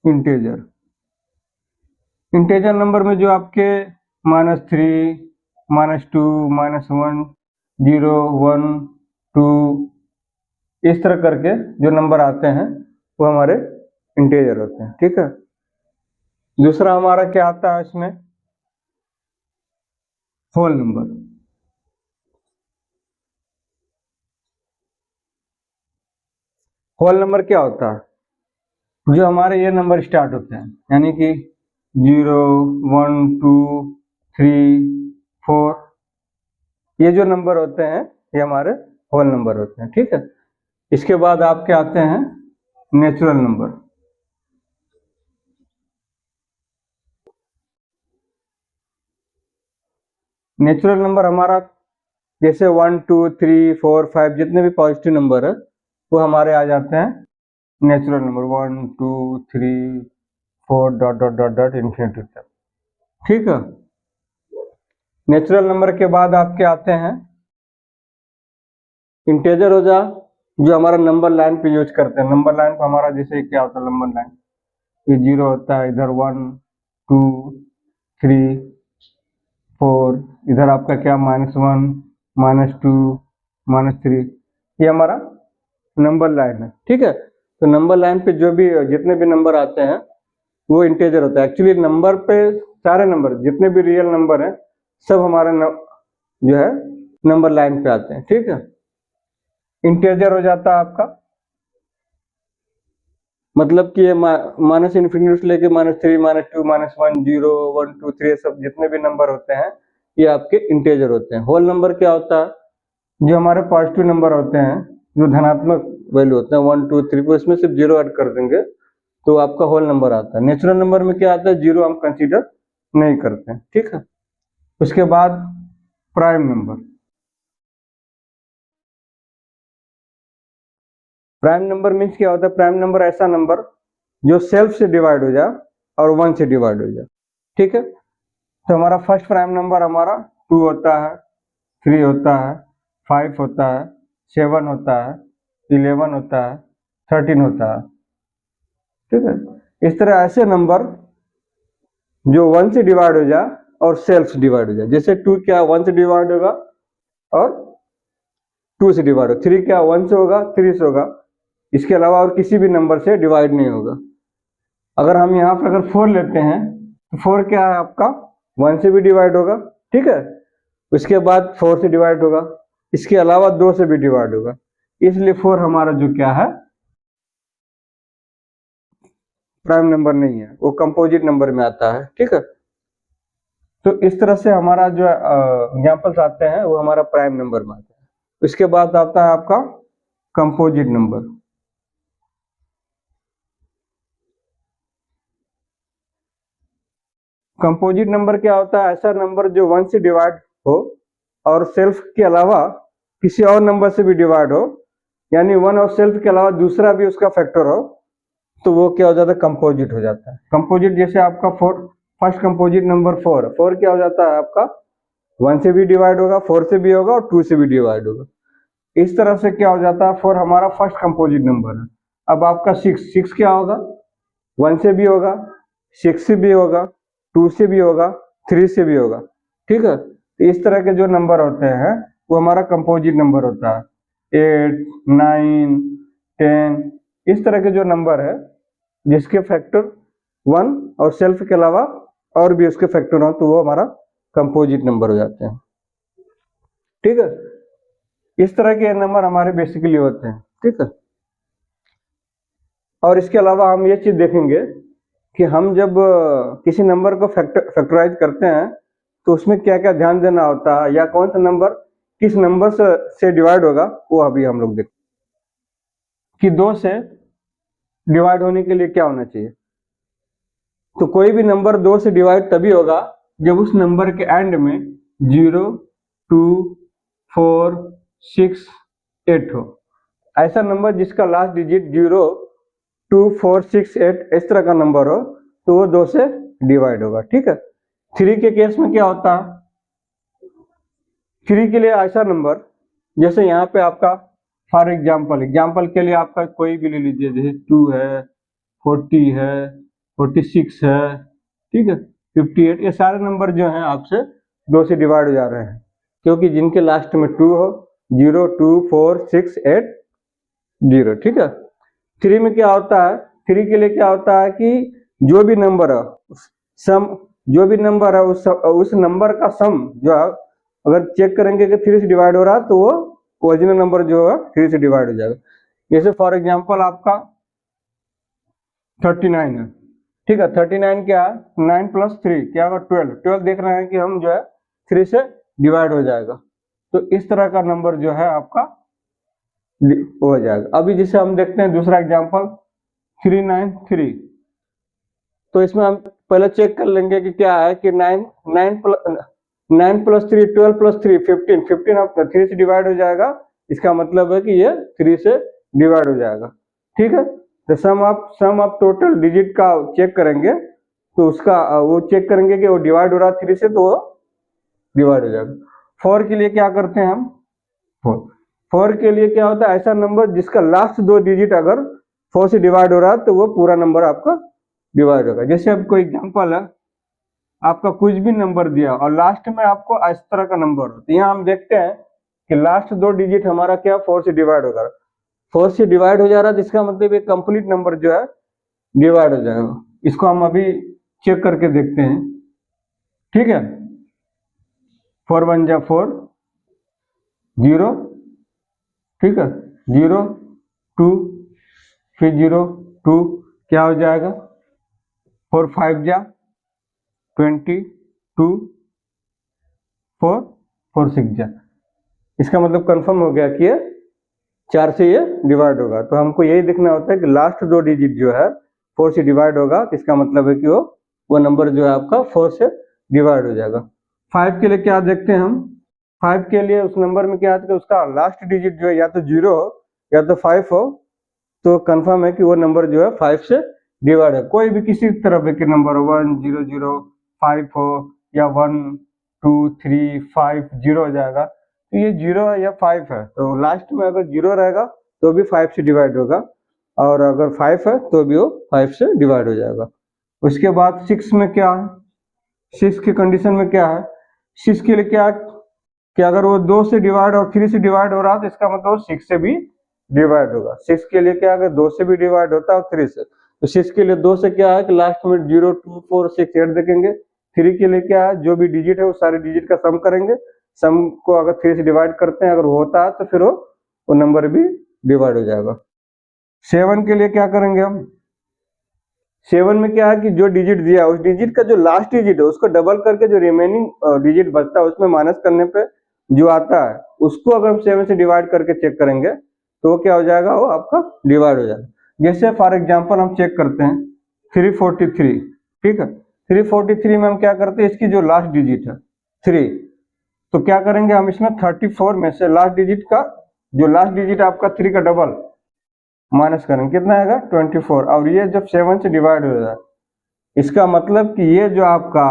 इंटीजर, इंटीजर नंबर में जो आपके -3, -2, -1, 0, 1, 2, इस तरह करके जो नंबर आते हैं वो हमारे इंटीजर होते हैं, ठीक है। दूसरा हमारा क्या आता है इसमें, होल नंबर। होल नंबर क्या होता है, जो हमारे ये नंबर स्टार्ट होते हैं, यानी कि 0, 1, 2, 3, 4, ये जो नंबर होते हैं ये हमारे होल नंबर होते हैं, ठीक है। इसके बाद आपके आते हैं नेचुरल नंबर। नेचुरल नंबर हमारा जैसे 1, 2, 3, 4, 5 जितने भी पॉजिटिव नंबर है वो हमारे आ जाते हैं natural number, 1, 2, 3, 4 dot dot dot dot infinity तक, ठीक है। नेचुरल नंबर के बाद आपके आते हैं इंटेजर हो जा, जो हमारा नंबर लाइन पे यूज करते हैं। नंबर लाइन पे हमारा जैसे क्या होता है, नंबर लाइन ये 0 होता है, इधर 1, 2, 3, 4, इधर आपका क्या -1, -2, -3, ये हमारा नंबर लाइन है, ठीक है। तो नंबर लाइन पे जो भी जितने भी नंबर आते हैं वो इंटेजर होता है। एक्चुअली नंबर पे सारे नंबर जितने भी रियल नंबर हैं सब हमारे जो है नंबर लाइन पे आते हैं, ठीक है। इंटेजर हो जाता है आपका, मतलब कि ये माइनस इन्फिनिटी से लेके -3, -2, -1, 0, 1, 2, 3 सब जितने भी नंबर होते हैं ये आपके इंटेजर होते हैं। होल नंबर क्या होता है, जो हमारे पॉजिटिव नंबर होते हैं, जो धनात्मक वैल्यू होते हैं 1, 2, 3 को इसमें सिर्फ 0 ऐड कर देंगे तो आपका होल नंबर आता है। नेचुरल नंबर में क्या आता है, 0 हम कंसीडर नहीं करते हैं, ठीक है। उसके बाद prime number. Prime number means क्या होता है, प्राइम नंबर ऐसा नंबर जो सेल्फ से डिवाइड हो जाए और 1 से डिवाइड हो जाए, ठीक है। तो हमारा फर्स्ट प्राइम नंबर हमारा 2 होता है, 3 होता है, 5 होता है, 7 होता है, 11 होता है, 13 होता है, ठीक है। इस तरह ऐसे नंबर जो 1 से डिवाइड हो जाए और सेल्फ से डिवाइड हो जाए, जैसे 2 क्या 1 से डिवाइड होगा और 2 से डिवाइड होगा, 3 क्या 1 से होगा, 3 से होगा, इसके अलावा और किसी भी नंबर से डिवाइड नहीं होगा। अगर हम यहाँ पर अगर 4 लेते हैं तो 4 क्या है आपका 1 से भी डिवाइड होगा, ठीक है। उसके बाद 4 से डिवाइड होगा, इसके अलावा 2 से भी डिवाइड होगा, इसलिए 4 हमारा जो क्या है प्राइम नंबर नहीं है, वो कंपोजिट नंबर में आता है, ठीक है। तो इस तरह से हमारा जो एग्जाम्पल्स आते हैं वो हमारा प्राइम नंबर में आता है। इसके बाद आता है आपका कंपोजिट नंबर। कंपोजिट नंबर क्या होता है, ऐसा नंबर जो 1 से डिवाइड हो और सेल्फ के अलावा किसी और नंबर से भी डिवाइड हो, यानी 1 और सेल्फ के अलावा दूसरा भी उसका फैक्टर हो, तो वो क्या हो जाता है कंपोजिट हो जाता है। कंपोजिट जैसे आपका फर्स्ट कंपोजिट नंबर 4 क्या हो जाता है आपका 1 से भी डिवाइड होगा, 4 से भी होगा और 2 से भी डिवाइड होगा। इस तरह से क्या हो जाता है 4 हमारा फर्स्ट कंपोजिट नंबर है। अब आपका 6 क्या होगा 1 से भी होगा, 6 से भी होगा, 2 से भी होगा, 3 से भी होगा, ठीक है। तो इस तरह के जो नंबर होते हैं वो हमारा कंपोजिट नंबर होता है। 8, 9, 10 इस तरह के जो नंबर है जिसके फैक्टर 1 और सेल्फ के अलावा और भी उसके फैक्टर हो तो वो हमारा कंपोजिट नंबर हो जाते हैं, ठीक है। इस तरह के नंबर हमारे बेसिकली होते हैं, ठीक है। और इसके अलावा हम ये चीज देखेंगे कि हम जब किसी नंबर को फैक्टराइज करते हैं तो उसमें क्या क्या ध्यान देना होता है, या कौन सा नंबर किस नंबर से डिवाइड होगा, वो अभी हम लोग देखें कि 2 से डिवाइड होने के लिए क्या होना चाहिए। तो कोई भी नंबर 2 से डिवाइड तभी होगा जब उस नंबर के एंड में 0, 2, 4, 6, 8 हो। ऐसा नंबर जिसका लास्ट डिजिट 0, 2, 4, 6, 8 इस तरह का नंबर हो तो वो 2 से डिवाइड होगा, ठीक है। 3 के केस में क्या होता है, 3 के लिए ऐसा नंबर जैसे यहाँ पे आपका फॉर एग्जाम्पल के लिए आपका कोई भी ले लीजिए, जैसे 2 है, 40 है, 46 है, ठीक है, 58, ये सारे नंबर जो हैं आपसे 2 से डिवाइड हो जा रहे हैं क्योंकि जिनके लास्ट में 2 हो, 0, 2, 4, 6, 8, 0, ठीक है। 3 में क्या होता है, 3 के लिए क्या होता है कि जो भी नंबर है सम, जो भी नंबर है उस नंबर का सम जो है अगर चेक करेंगे कि 3 से डिवाइड हो रहा है तो वो ओरिजिनल नंबर जो है 3 से डिवाइड हो जाएगा। जैसे फॉर एग्जांपल आपका 39 है, ठीक है। 39 क्या है, 9 + 3 क्या होगा 12, 12 देख रहे हैं कि हम जो है 3 से डिवाइड हो जाएगा। तो इस तरह का नंबर जो है आपका हो जाएगा। अभी जैसे हम देखते हैं दूसरा एग्जांपल 393। तो इसमें हम पहले चेक कर लेंगे कि क्या है कि 9 + 3 12 + 3 15, 15 आप 3 से डिवाइड हो जाएगा, इसका मतलब है कि ये 3 से डिवाइड हो जाएगा। ठीक है। तो सम ऑफ टोटल डिजिट का चेक करेंगे, तो उसका वो चेक करेंगे कि वो डिवाइड हो रहा है 3 से, तो वो डिवाइड हो जाएगा। 4 के लिए क्या करते हैं हम, 4 के लिए क्या होता है, ऐसा नंबर जिसका लास्ट 2 डिजिट अगर 4 से डिवाइड हो रहा है तो वो पूरा नंबर आपका डिवाइड होगा। जैसे अब कोई एग्जांपल है, आपका कुछ भी नंबर दिया और लास्ट में आपको इस तरह का नंबर हो, तो यहाँ हम देखते हैं कि लास्ट 2 डिजिट हमारा क्या 4 से डिवाइड होगा, 4 से डिवाइड हो जा रहा है, तो इसका मतलब एक कंप्लीट नंबर जो है डिवाइड हो जाएगा। इसको हम अभी चेक करके देखते हैं। ठीक है। 4 × 1 = 4, 0, ठीक है, 0 2, फिर 0 2 क्या हो जाएगा, 4 × 5 = 22, 4 4 × 6 = इसका मतलब कंफर्म हो गया कि ये 4 से ये डिवाइड होगा। तो हमको यही देखना होता है कि लास्ट 2 डिजिट जो है 4 से डिवाइड होगा, तो इसका मतलब है कि वो नंबर जो है आपका 4 से डिवाइड हो जाएगा। 5 के लिए क्या देखते हैं हम, 5 के लिए उस नंबर में क्या आता है, उसका लास्ट डिजिट जो है या तो 0 हो या तो 5 हो, तो कंफर्म है कि वो नंबर जो है 5 से डिवाइड है। कोई भी किसी तरह के नंबर 1 0 0 5 हो या 1 2 3 5 0 हो जाएगा। तो ये 0 या 5 है, तो लास्ट में अगर 0 रहेगा तो भी 5 से डिवाइड होगा, और अगर 5 है तो भी वो 5 से डिवाइड हो जाएगा। उसके बाद 6 में क्या है, 6 की कंडीशन में क्या है, 6 के लिए क्या कि अगर वो 2 से डिवाइड और 3 से डिवाइड हो रहा है, तो इसका मतलब 6 से भी डिवाइड होगा। 6 के लिए क्या, अगर 2 से भी डिवाइड होता है और 3 से, तो 6 के लिए 2 से क्या है कि लास्ट में 0 2 4 6 8 देखेंगे। 3 के लिए क्या है, जो भी डिजिट है वो सारे डिजिट का सम करेंगे, सम को अगर 3 से डिवाइड करते हैं, अगर होता है तो फिर वो नंबर भी डिवाइड हो जाएगा। 7 के लिए क्या करेंगे हम, 7 में क्या है कि जो डिजिट दिया उस डिजिट का जो लास्ट डिजिट है उसको डबल करके जो रिमेनिंग डिजिट बचता है उसमें माइनस करने पे जो आता है उसको अगर हम 7 से डिवाइड करके चेक करेंगे तो वो क्या हो जाएगा, वो आपका डिवाइड हो जाएगा। जैसे फॉर एग्जांपल हम चेक करते हैं 343, ठीक है। 343 में हम क्या करते हैं, इसकी जो लास्ट डिजिट है 3, तो क्या करेंगे हम इसमें 34 में से लास्ट डिजिट का जो लास्ट डिजिट आपका 3 का डबल माइनस करेंगे, कितना आएगा 24, और ये जब 7 से डिवाइड हो जाए इसका मतलब कि ये जो आपका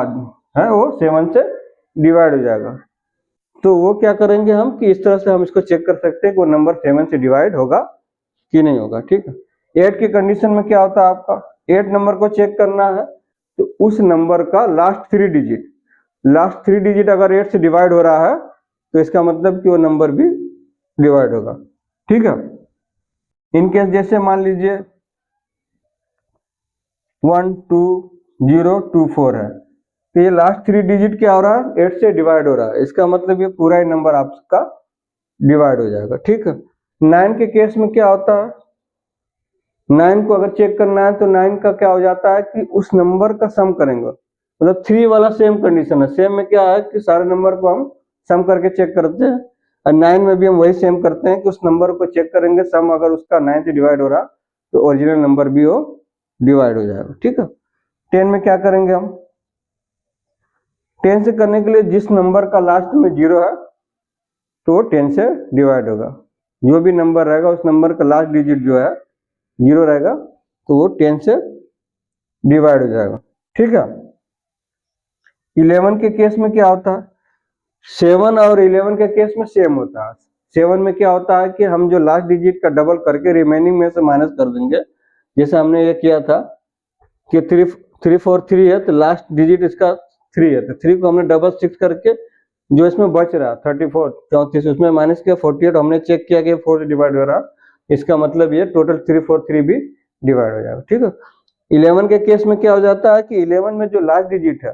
है वो 7 से डिवाइड हो जाएगा। तो वो क्या करेंगे हम कि इस तरह से हम इसको चेक कर सकते हैं कि वो नंबर 7 से डिवाइड होगा कि नहीं होगा। ठीक है। 8 की कंडीशन में क्या होता है, आपका 8 नंबर को चेक करना है, तो उस नंबर का लास्ट 3 डिजिट अगर 8 से डिवाइड हो रहा है तो इसका मतलब कि वो नंबर भी डिवाइड होगा। ठीक है। इनकेस जैसे मान लीजिए 1 2 0 2 4 है, तो ये लास्ट 3 डिजिट क्या हो रहा है, 8 से डिवाइड हो रहा है, इसका मतलब ये पूरा ही नंबर आपका डिवाइड हो जाएगा। ठीक है। 9 के केस में क्या होता है, 9 को अगर चेक करना है तो 9 का क्या हो जाता है कि उस नंबर का सम करेंगे, मतलब 3 वाला सेम कंडीशन है। सेम में क्या है कि सारे नंबर को हम सम करके चेक करते हैं, और 9 में भी हम वही सेम करते हैं कि उस नंबर को चेक करेंगे, सम अगर उसका 9 से डिवाइड हो रहा तो ओरिजिनल नंबर भी वो डिवाइड हो जाएगा। ठीक है। 10 में क्या करेंगे हम, 10 से करने के लिए जिस नंबर का लास्ट में 0 है तो वो 10 से डिवाइड होगा, जो भी नंबर रहेगा उस नंबर का लास्ट डिजिट जो है 0 रहेगा तो वो 10 से डिवाइड हो जाएगा। ठीक है। 11 के केस में क्या होता है, 7 और 11 के केस में सेम होता है। 7 में क्या होता है कि हम जो लास्ट डिजिट का डबल करके रिमेनिंग में से माइनस कर देंगे, जैसे हमने ये किया था कि 3 4 3 है तो लास्ट डिजिट इसका 3 है, तो 3 को हमने डबल 6 करके जो इसमें बच रहा 34 34 उसमें माइनस किया 48, हमने चेक किया कि 4 से डिवाइड हो रहा, इसका मतलब ये टोटल 343 भी डिवाइड हो जाएगा। ठीक है। 11 के केस में क्या हो जाता है कि 11 में जो लास्ट डिजिट है,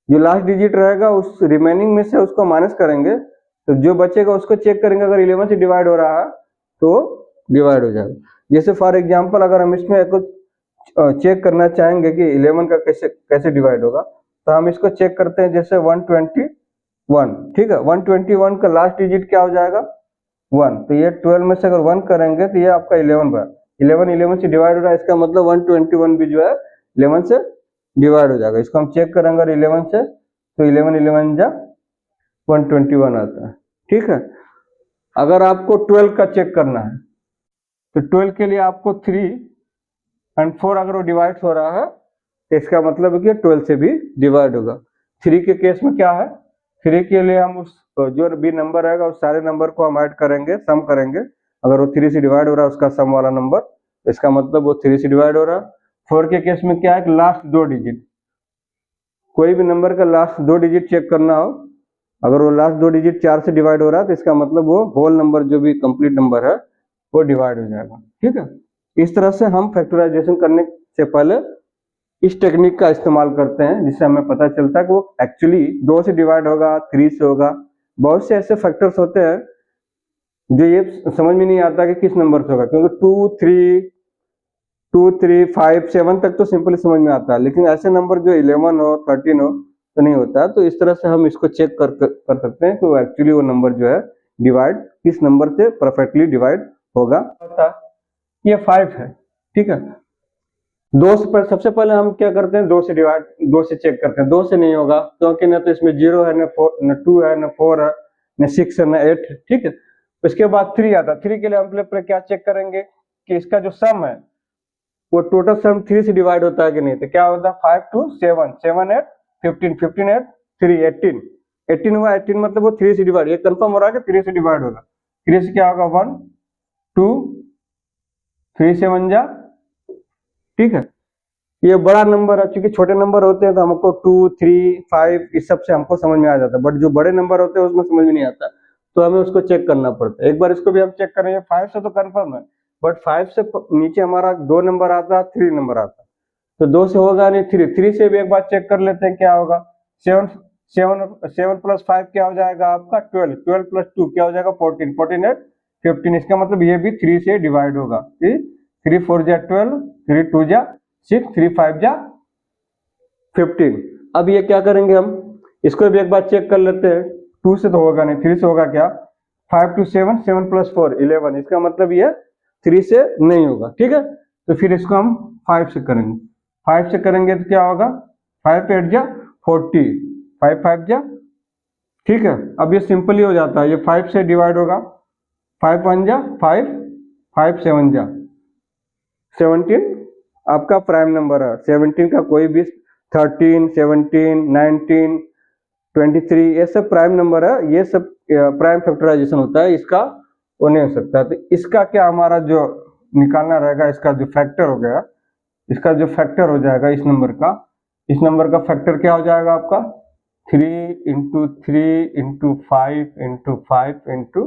जो लास्ट डिजिट रहेगा उस रिमेनिंग में से उसको माइनस करेंगे, तो जो बचेगा उसको चेक करेंगे, अगर 11 से डिवाइड हो रहा है तो डिवाइड हो जाएगा। जैसे फॉर एग्जांपल अगर हम इसमें कुछ चेक करना चाहेंगे कि 11 का कैसे डिवाइड होगा, तो हम इसको चेक करते हैं। जैसे 121, ठीक है, 121 का लास्ट डिजिट क्या हो जाएगा 1, तो ये 12 में से अगर 1 करेंगे तो ये आपका 11 बना, 11 से डिवाइड हो रहा है, इसका मतलब 121 भी जो है 11 से डिवाइड हो जाएगा। इसको हम चेक करेंगे अगर 11 से, तो 11 जा 121 आता है, ठीक है। अगर आपको 12 का चेक करना है तो 12 के लिए आपको 3 और 4 अगर वो डिवाइड हो रहा है तो इसका मतलब है कि 12 से भी डिवाइड होगा। 3 के केस में क्या है, 3 के लिए हम उस जो भी नंबर रहेगा उस सारे नंबर को हम ऐड करेंगे, सम करेंगे। अगर वो 3 से डिवाइड हो रहा है उसका सम वाला नंबर, इसका मतलब वो 3 से डिवाइड हो रहा है। 4 के केस में क्या है कि लास्ट 2 डिजिट, कोई भी नंबर का लास्ट 2 डिजिट चेक करना हो, अगर वो लास्ट 2 डिजिट 4 से डिवाइड हो रहा है तो इसका मतलब वो होल नंबर जो भी कंप्लीट नंबर है वो डिवाइड हो जाएगा, ठीक है। इस तरह से हम फैक्टराइजेशन करने से पहले इस टेक्निक का इस्तेमाल करते हैं, जिससे हमें पता चलता है कि वो एक्चुअली 2 से डिवाइड होगा, 3 से होगा। बहुत से ऐसे फैक्टर्स होते हैं जो ये समझ में नहीं आता कि किस नंबर से होगा, क्योंकि 2, 3, 5, 7 तक तो सिंपली समझ में आता है, लेकिन ऐसे नंबर जो 11 हो, 13 हो तो नहीं होता। तो इस तरह से हम इसको चेक कर सकते हैं कि एक्चुअली वो नंबर जो है डिवाइड किस नंबर से परफेक्टली डिवाइड होगा। ये 5 है, ठीक है। 2 से पर सबसे पहले हम क्या करते हैं, 2 से चेक करते हैं। 2 से नहीं होगा क्योंकि ना तो इसमें 0 है, न 2 है, न 4 है, न 6 है, न 8 है, ठीक है। उसके बाद 3 आता है। 3 के लिए हम पहले क्या चेक करेंगे कि इसका जो सम है वो टोटल सम 3 से डिवाइड होता है कि नहीं। तो क्या होता है 5 2 7 7 8 15 15 8 3 18 18 हुआ। 18 मतलब वो 3 से डिवाइड, ये कंफर्म हो रहा है कि 3 से डिवाइड होगा। 3 से क्या होगा 1 2 3 7 जा, ठीक है। ये बड़ा नंबर है, क्योंकि छोटे नंबर होते हैं तो हमको 2 3 5 इस सब से हमको समझ में आ जाता है, बट जो बड़े नंबर होते हैं उसमें समझ में नहीं आता, तो हमें उसको चेक करना पड़ता है। एक बार इसको भी हम चेक करेंगे। 5 से तो कंफर्म है, बट 5 से नीचे हमारा 2 नंबर आता है, 3 नंबर आता है, तो 2 से होगा नहीं। 3 से भी एक बार चेक कर लेते हैं क्या होगा। 7 प्लस 5 क्या हो जाएगा आपका 12, 12 प्लस 2 क्या हो जाएगा 14, 14 8 15। इसका मतलब ये भी 3 से डिवाइड होगा। 3 4 जा 12, 3 2 जा 6, 3 5 जा 15। अब ये क्या करेंगे हम, इसको भी एक बार चेक कर लेते हैं। 2 से तो होगा नहीं, 3 से होगा क्या 5 2 7, 7 प्लस 4 11। इसका मतलब ये 3 से नहीं होगा, ठीक है। तो फिर इसको हम 5 से करेंगे। 5 से करेंगे तो क्या होगा 5 8 जा 40, 5 5 जा, ठीक है। अब ये सिंपल ही हो जाता है, ये 5 से डिवाइड होगा। 5 1 जा 5, 5 7 जा 17 आपका प्राइम नंबर है। 17 का कोई भी 13 17 19 23 ये सब प्राइम नंबर है, ये सब प्राइम फैक्टराइजेशन होता है, इसका वो नहीं हो सकता। तो इसका क्या हमारा जो निकालना रहेगा, इसका जो फैक्टर हो गया, इसका जो फैक्टर हो जाएगा इस नंबर का फैक्टर क्या हो जाएगा आपका 3 इंटू 3 इंटू 5 इंटू 5 इंटू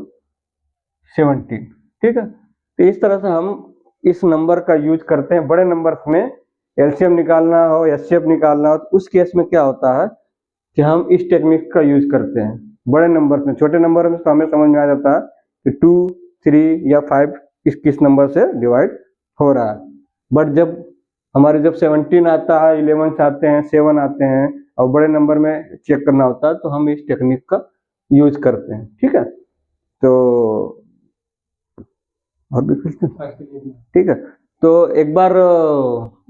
17, ठीक है। तो इस तरह से हम इस नंबर का यूज करते हैं। बड़े नंबर में एलसीएम निकालना हो, एचसीएफ निकालना हो, तो उस केस में क्या होता है कि हम इस टेक्निक का यूज करते हैं बड़े नंबर में। छोटे नंबर में तो हमें समझ में आ जाता है कि 2 3 या 5 किस नंबर से डिवाइड हो रहा है। बट जब हमारे जब 17 आता है, 11 आते हैं, 7 आते हैं और बड़े नंबर में चेक करना होता है, तो हम इस टेक्निक का यूज करते हैं, ठीक है। तो और भी ठीक है। तो एक बार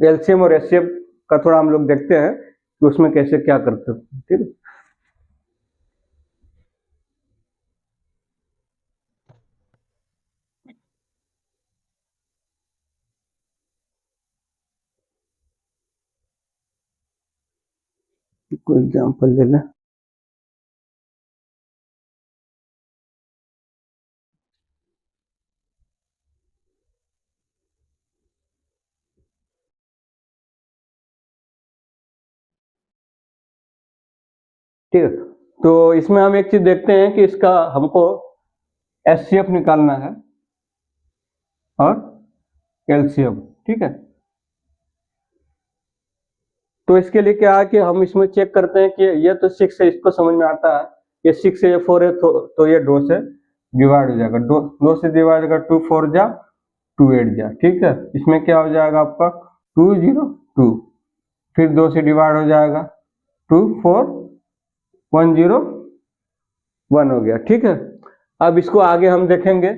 एलसीएम और एचसीएफ का थोड़ा हम लोग देखते हैं कि उसमें कैसे क्या करते हैं, ठीक है। कोई एग्जांपल ले लें। ठीक है, तो इसमें हम एक चीज देखते हैं कि इसका हमको एचसीएफ निकालना है और एलसीएम, ठीक है। तो इसके लिए क्या है कि हम इसमें चेक करते हैं कि ये तो 6 है, इसको समझ में आता है, ये 6 है, ये 4 है, तो ये 2 से डिवाइड हो जाएगा। 2 से डिवाइड होगा 2 4 जा 2 8 जा, ठीक है। इसमें क्या हो जाएगा आपका 202, फिर 2 से डिवाइड हो जाएगा 24101 हो गया। ठीक है, अब इसको आगे हम देखेंगे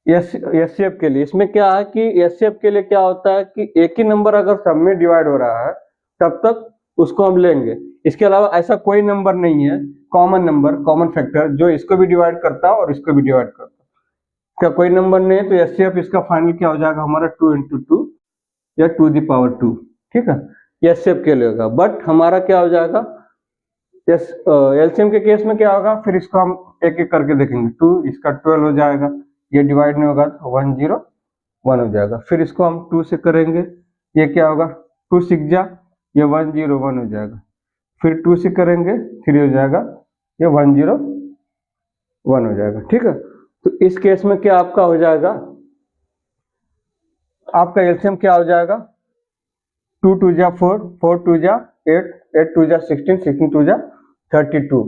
एचसीएफ के लिए। इसमें क्या है कि एचसीएफ के लिए क्या होता है कि एक ही नंबर अगर सब में डिवाइड हो रहा है तब तक उसको हम लेंगे। इसके अलावा ऐसा कोई नंबर नहीं है कॉमन नंबर, कॉमन फैक्टर जो इसको भी डिवाइड करता है और इसको भी डिवाइड करता है। क्या कोई नंबर नहीं है तो एचसीएफ इसका फाइनल क्या हो जाएगा हमारा 2 × 2 या 2⁻²। ठीक है, एचसीएफ के लिए होगा। बट हमारा क्या हो जाएगा एलसीएम के केस में क्या होगा, फिर इसको हम एक एक करके देखेंगे। 2 इसका 12 हो जाएगा, ये डिवाइड नहीं होगा तो 101 हो जाएगा। फिर इसको हम 2 से करेंगे, ये क्या होगा 2 6 जा, ये 101 हो जाएगा। फिर 2 से करेंगे 3 हो जाएगा, ये 101 हो जाएगा। ठीक है, तो इस केस में क्या आपका हो जाएगा, आपका एलसीएम क्या हो जाएगा 2 2 जा 4, 4 2 जा 8, 8 2 जा 16, 16 2 जा 32।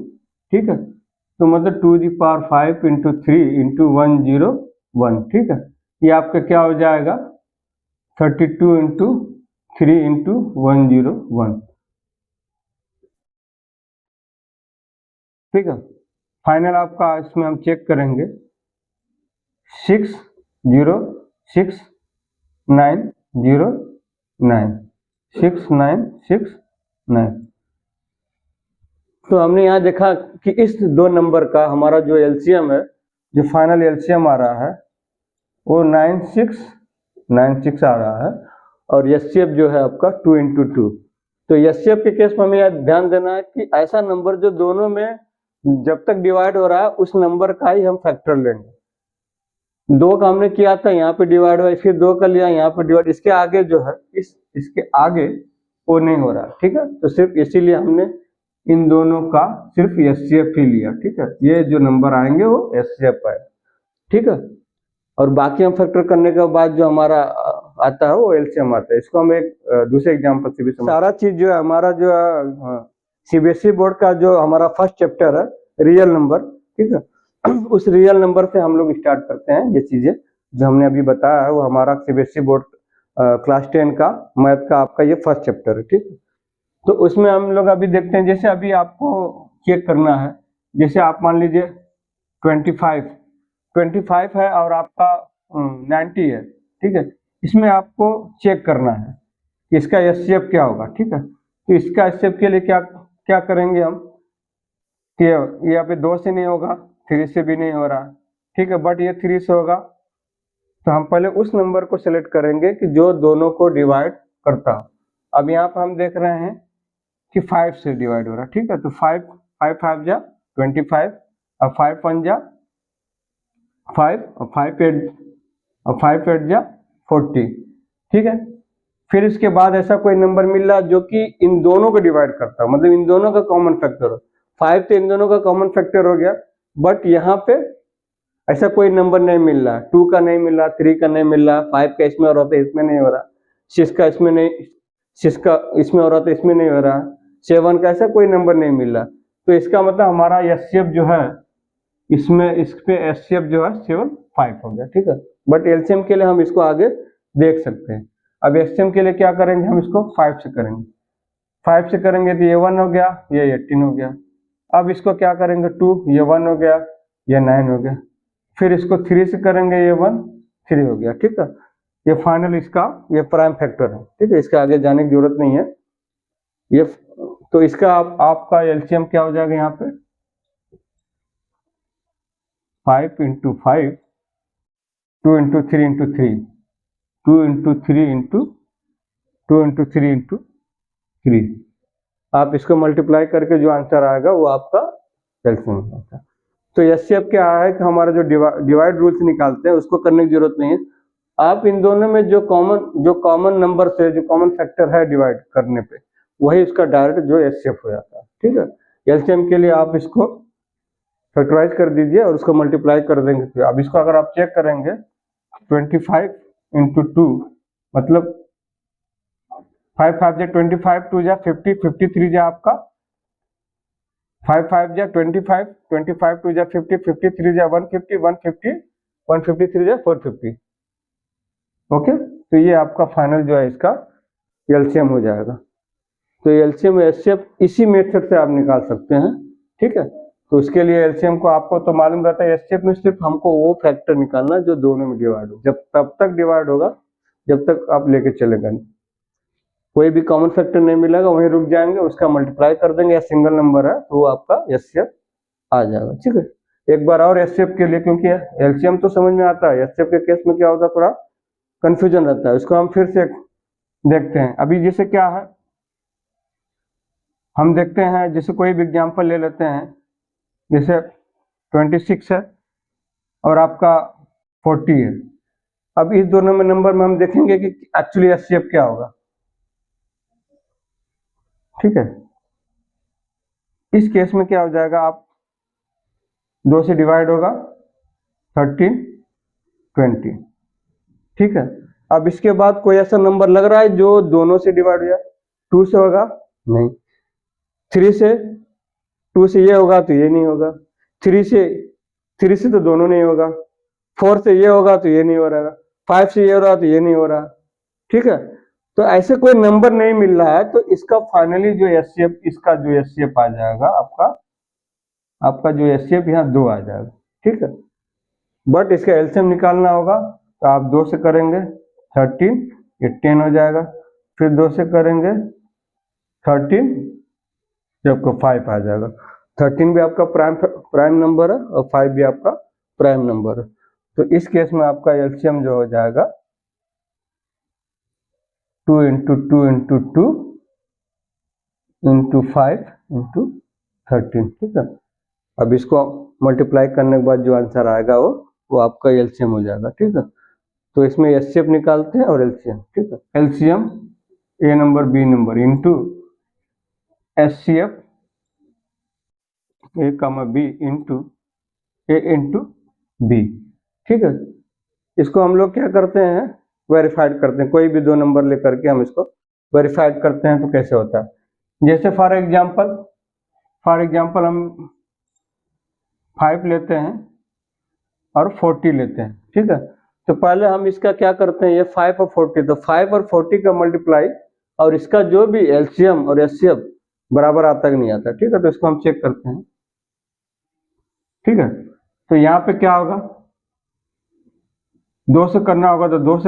ठीक है, तो मतलब 2⁵ × 3 × 101। ठीक है, ये आपका क्या हो जाएगा 32 × 3 × 101। ठीक है, फाइनल आपका इसमें हम चेक करेंगे 606,909 6969। तो हमने यहाँ देखा कि इस दो नंबर का हमारा जो एलसीएम है, जो फाइनल एलसीएम आ रहा है वो 9696 आ रहा है, और एचसीएफ जो है आपका 2 × 2। तो एचसीएफ के केस में हमें यह ध्यान देना है कि ऐसा नंबर जो दोनों में जब तक डिवाइड हो रहा है उस नंबर का ही हम फैक्टर लेंगे। 2 का हमने किया था, यहाँ पे डिवाइड हुआ, फिर 2 का लिया यहाँ पे डिवाइड, इसके आगे जो है इसके आगे वो नहीं हो रहा। ठीक है, तो सिर्फ इसीलिए हमने इन दोनों का सिर्फ एचसीएफ ही लिया। ठीक है, ये जो नंबर आएंगे वो एचसीएफ आए। ठीक है, और बाकी हम फैक्टर करने के बाद जो हमारा आता है वो एलसीएम आता है। इसको हम एक दूसरे एग्जांपल से भी समझ। सारा चीज जो है हमारा जो सीबीएसई बोर्ड का जो हमारा फर्स्ट चैप्टर है रियल नंबर। ठीक है, उस रियल नंबर से हम लोग स्टार्ट करते हैं। ये चीजें जो हमने अभी बताया है वो हमारा सीबीएसई बोर्ड क्लास 10 का मैथ का आपका ये फर्स्ट चैप्टर है। ठीक है, तो उसमें हम लोग अभी देखते हैं, जैसे अभी आपको चेक करना है, जैसे आप मान लीजिए 25 है और आपका 90 है। ठीक है, इसमें आपको चेक करना है कि इसका एचसीएफ क्या होगा। ठीक है, तो इसका एचसीएफ के लिए क्या क्या करेंगे हम कि यहाँ पे 2 से नहीं होगा, 3 से भी नहीं हो रहा। ठीक है, बट ये 3 से होगा, तो हम पहले उस नंबर को सिलेक्ट करेंगे कि जो दोनों को डिवाइड करता हो। अब यहाँ पर हम देख रहे हैं कि 5 से डिवाइड हो रहा है। ठीक है, तो 5 5 जा 25, और 5 1 जा 5, और 5 8 जा 40। ठीक है, फिर इसके बाद ऐसा कोई नंबर मिल रहा जो कि इन दोनों को डिवाइड करता हो, मतलब इन दोनों का कॉमन फैक्टर हो। 5 तो इन दोनों का कॉमन फैक्टर हो गया, बट यहाँ पे ऐसा कोई नंबर नहीं मिल रहा, 2 का नहीं मिल रहा, 3 का नहीं मिल रहा, 5 का इसमें हो रहा था इसमें नहीं हो रहा, 6 का इसमें नहीं, 6 का इसमें हो रहा था इसमें नहीं हो रहा, 7 का ऐसा कोई नंबर नहीं मिल रहा। तो इसका मतलब हमारा एचसीएफ जो है इसमें इस पे एचसीएफ जो है 75 हो गया। ठीक है, बट एलसीएम के लिए हम इसको आगे देख सकते हैं। अब एचसीएम के लिए क्या करेंगे, हम इसको 5 से करेंगे। 5 से करेंगे तो ये 1 हो गया, ये 18 हो गया। अब इसको क्या करेंगे 2, ये 1 हो गया, ये 9 हो गया। फिर इसको 3 से करेंगे, ये 1 3 हो गया। ठीक है, ये फाइनल इसका ये प्राइम फैक्टर है। ठीक है, इसके आगे जाने की जरूरत नहीं है। ये तो इसका आपका एलसीएम क्या हो जाएगा यहाँ पे 5 × 5, 2 × 3 × 3, 2 × 3 × 2 × 3 × 3। आप इसको मल्टीप्लाई करके जो आंसर आएगा वो आपका एलसीएम होता है। तो एचसीएफ क्या है कि हमारा जो डिवाइड रूल से निकालते हैं उसको करने की जरूरत नहीं है। आप इन दोनों में जो कॉमन नंबर से जो कॉमन फैक्टर है डिवाइड करने पे वही उसका डायरेक्ट जो एचसीएफ हो जाता है। ठीक है, एलसीएम के लिए आप इसको फैक्टराइज कर दीजिए और उसको मल्टीप्लाई कर देंगे। तो अब इसको अगर आप चेक करेंगे 25 × 2 मतलब 5 5 जा 25, 2 जा 50, 53 जा आपका 5 5 जा 25, 25 2 जा 50, 53 जा 150, 150 153 जा 450। ओके, तो ये आपका फाइनल जो है इसका एलसीएम हो जाएगा। तो एलसीएम एचसीएफ इसी मेथड से आप निकाल सकते हैं, ठीक है। तो उसके लिए एलसीएम को आपको तो मालूम रहता है, एचसीएफ में सिर्फ हमको वो फैक्टर निकालना है जो दोनों में डिवाइड हो, जब तब तक डिवाइड होगा जब तक आप लेके चलेगा नहीं। कोई भी कॉमन फैक्टर नहीं मिलेगा वहीं रुक जाएंगे, उसका मल्टीप्लाई कर देंगे या सिंगल नंबर है तो वो आपका एचसीएफ आ जाएगा, ठीक है। एक बार और एचसीएफ के लिए, क्योंकि एलसीएम तो समझ में आता है, एचसीएफ के केस में क्या होता है थोड़ा कंफ्यूजन रहता है, उसको हम फिर से देखते हैं। अभी जैसे क्या है, हम देखते हैं जैसे कोई भी एग्जाम्पल ले लेते हैं, जैसे 26 है और आपका 40 है। अब इस दोनों में नंबर में हम देखेंगे कि एक्चुअली एचसीएफ क्या होगा, ठीक है। इस केस में क्या हो जाएगा, आप 2 से डिवाइड होगा 13 20, ठीक है। अब इसके बाद कोई ऐसा नंबर लग रहा है जो दोनों से डिवाइड हो जाए, 2 से होगा नहीं, 3 से, 2 से ये होगा तो ये नहीं होगा, 3 से तो दोनों नहीं होगा, 4 से ये होगा तो ये नहीं हो रहा, 5 से ये हो रहा तो ये नहीं हो रहा, ठीक है। तो ऐसे कोई नंबर नहीं मिल रहा है, तो इसका फाइनली जो एचसीएफ, इसका जो एचसीएफ आ जाएगा आपका जो एचसीएफ यहाँ 2 आ जाएगा, ठीक है। बट इसका एलसीएम निकालना होगा तो आप 2 से करेंगे 13, ये 10 हो जाएगा, फिर 2 से करेंगे 13, आपको 5 आ जाएगा। 13 भी आपका प्राइम नंबर है और 5 भी आपका प्राइम नंबर है। तो इस केस में आपका एलसीएम जो हो जाएगा 2 × 2 × 2 × 5 × 13, ठीक है। अब इसको मल्टीप्लाई करने के बाद जो आंसर आएगा वो आपका एलसीएम हो जाएगा, ठीक है। तो इसमें एचसीएफ निकालते हैं और एलसीएम, ठीक है। LCM A number B number into HCF A comma B into A into B, ठीक है। इसको हम लोग क्या करते हैं, वेरीफाइड करते हैं। कोई भी 2 नंबर लेकर के हम इसको वेरीफाइड करते हैं तो कैसे होता है, जैसे फॉर एग्जाम्पल हम 5 लेते हैं और 40 लेते हैं, ठीक है। तो पहले हम इसका क्या करते हैं, ये 5 और 40, तो 5 और 40 का मल्टीप्लाई और इसका जो भी एलसीएम और एचसीएफ बराबर आता कि नहीं आता, ठीक है। तो इसको हम चेक करते हैं, ठीक है। तो यहाँ पे क्या होगा, 2 से करना होगा तो 2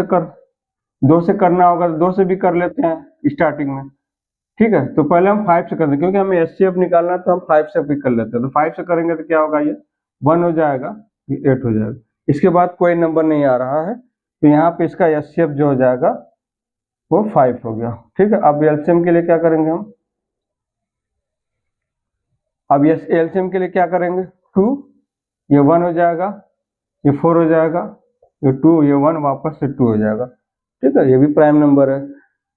से करना होगा तो 2 से भी कर लेते हैं स्टार्टिंग में, ठीक है। तो पहले हम 5 से करते हैं, क्योंकि हमें एचसीएफ निकालना है तो हम 5 से भी कर लेते हैं। तो 5 से करेंगे तो क्या होगा, ये 1 हो जाएगा, ये 8 हो जाएगा। इसके बाद कोई नंबर नहीं आ रहा है, तो यहाँ पे इसका एचसीएफ जो हो जाएगा वो 5 हो गया, ठीक है। अब एलसीएम के लिए क्या करेंगे हम, अब ये एलसीएम के लिए क्या करेंगे, 2, ये 1 हो जाएगा, ये 4 हो जाएगा, ये 2, ये 1 वापस से 2 हो जाएगा, ठीक है। ये भी प्राइम नंबर है।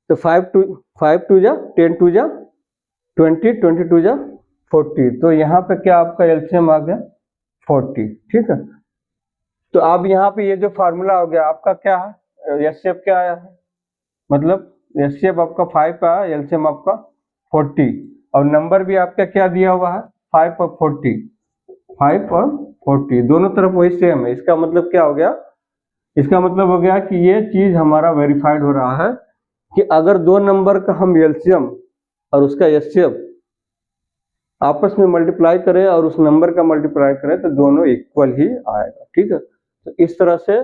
तो 5 2 जा 10, 2 जा 20, 22 जा 40, तो यहाँ पे क्या आपका एलसीएम आ गया 40, ठीक है। तो अब यहाँ पे ये जो फार्मूला हो गया आपका क्या है, एचसीएफ क्या आया है, मतलब एचसीएफ आपका 5 आया, एलसीएम आपका 40, और नंबर भी आपका क्या दिया हुआ है 5 और 40, 5 और 40 दोनों तरफ वही सेम है। इसका मतलब क्या हो गया, इसका मतलब हो गया कि ये चीज हमारा वेरीफाइड हो रहा है कि अगर 2 नंबर का हम एलसीएम और उसका एचसीएफ आपस में मल्टीप्लाई करें और उस नंबर का मल्टीप्लाई करें तो दोनों इक्वल ही आएगा, ठीक है। तो इस तरह से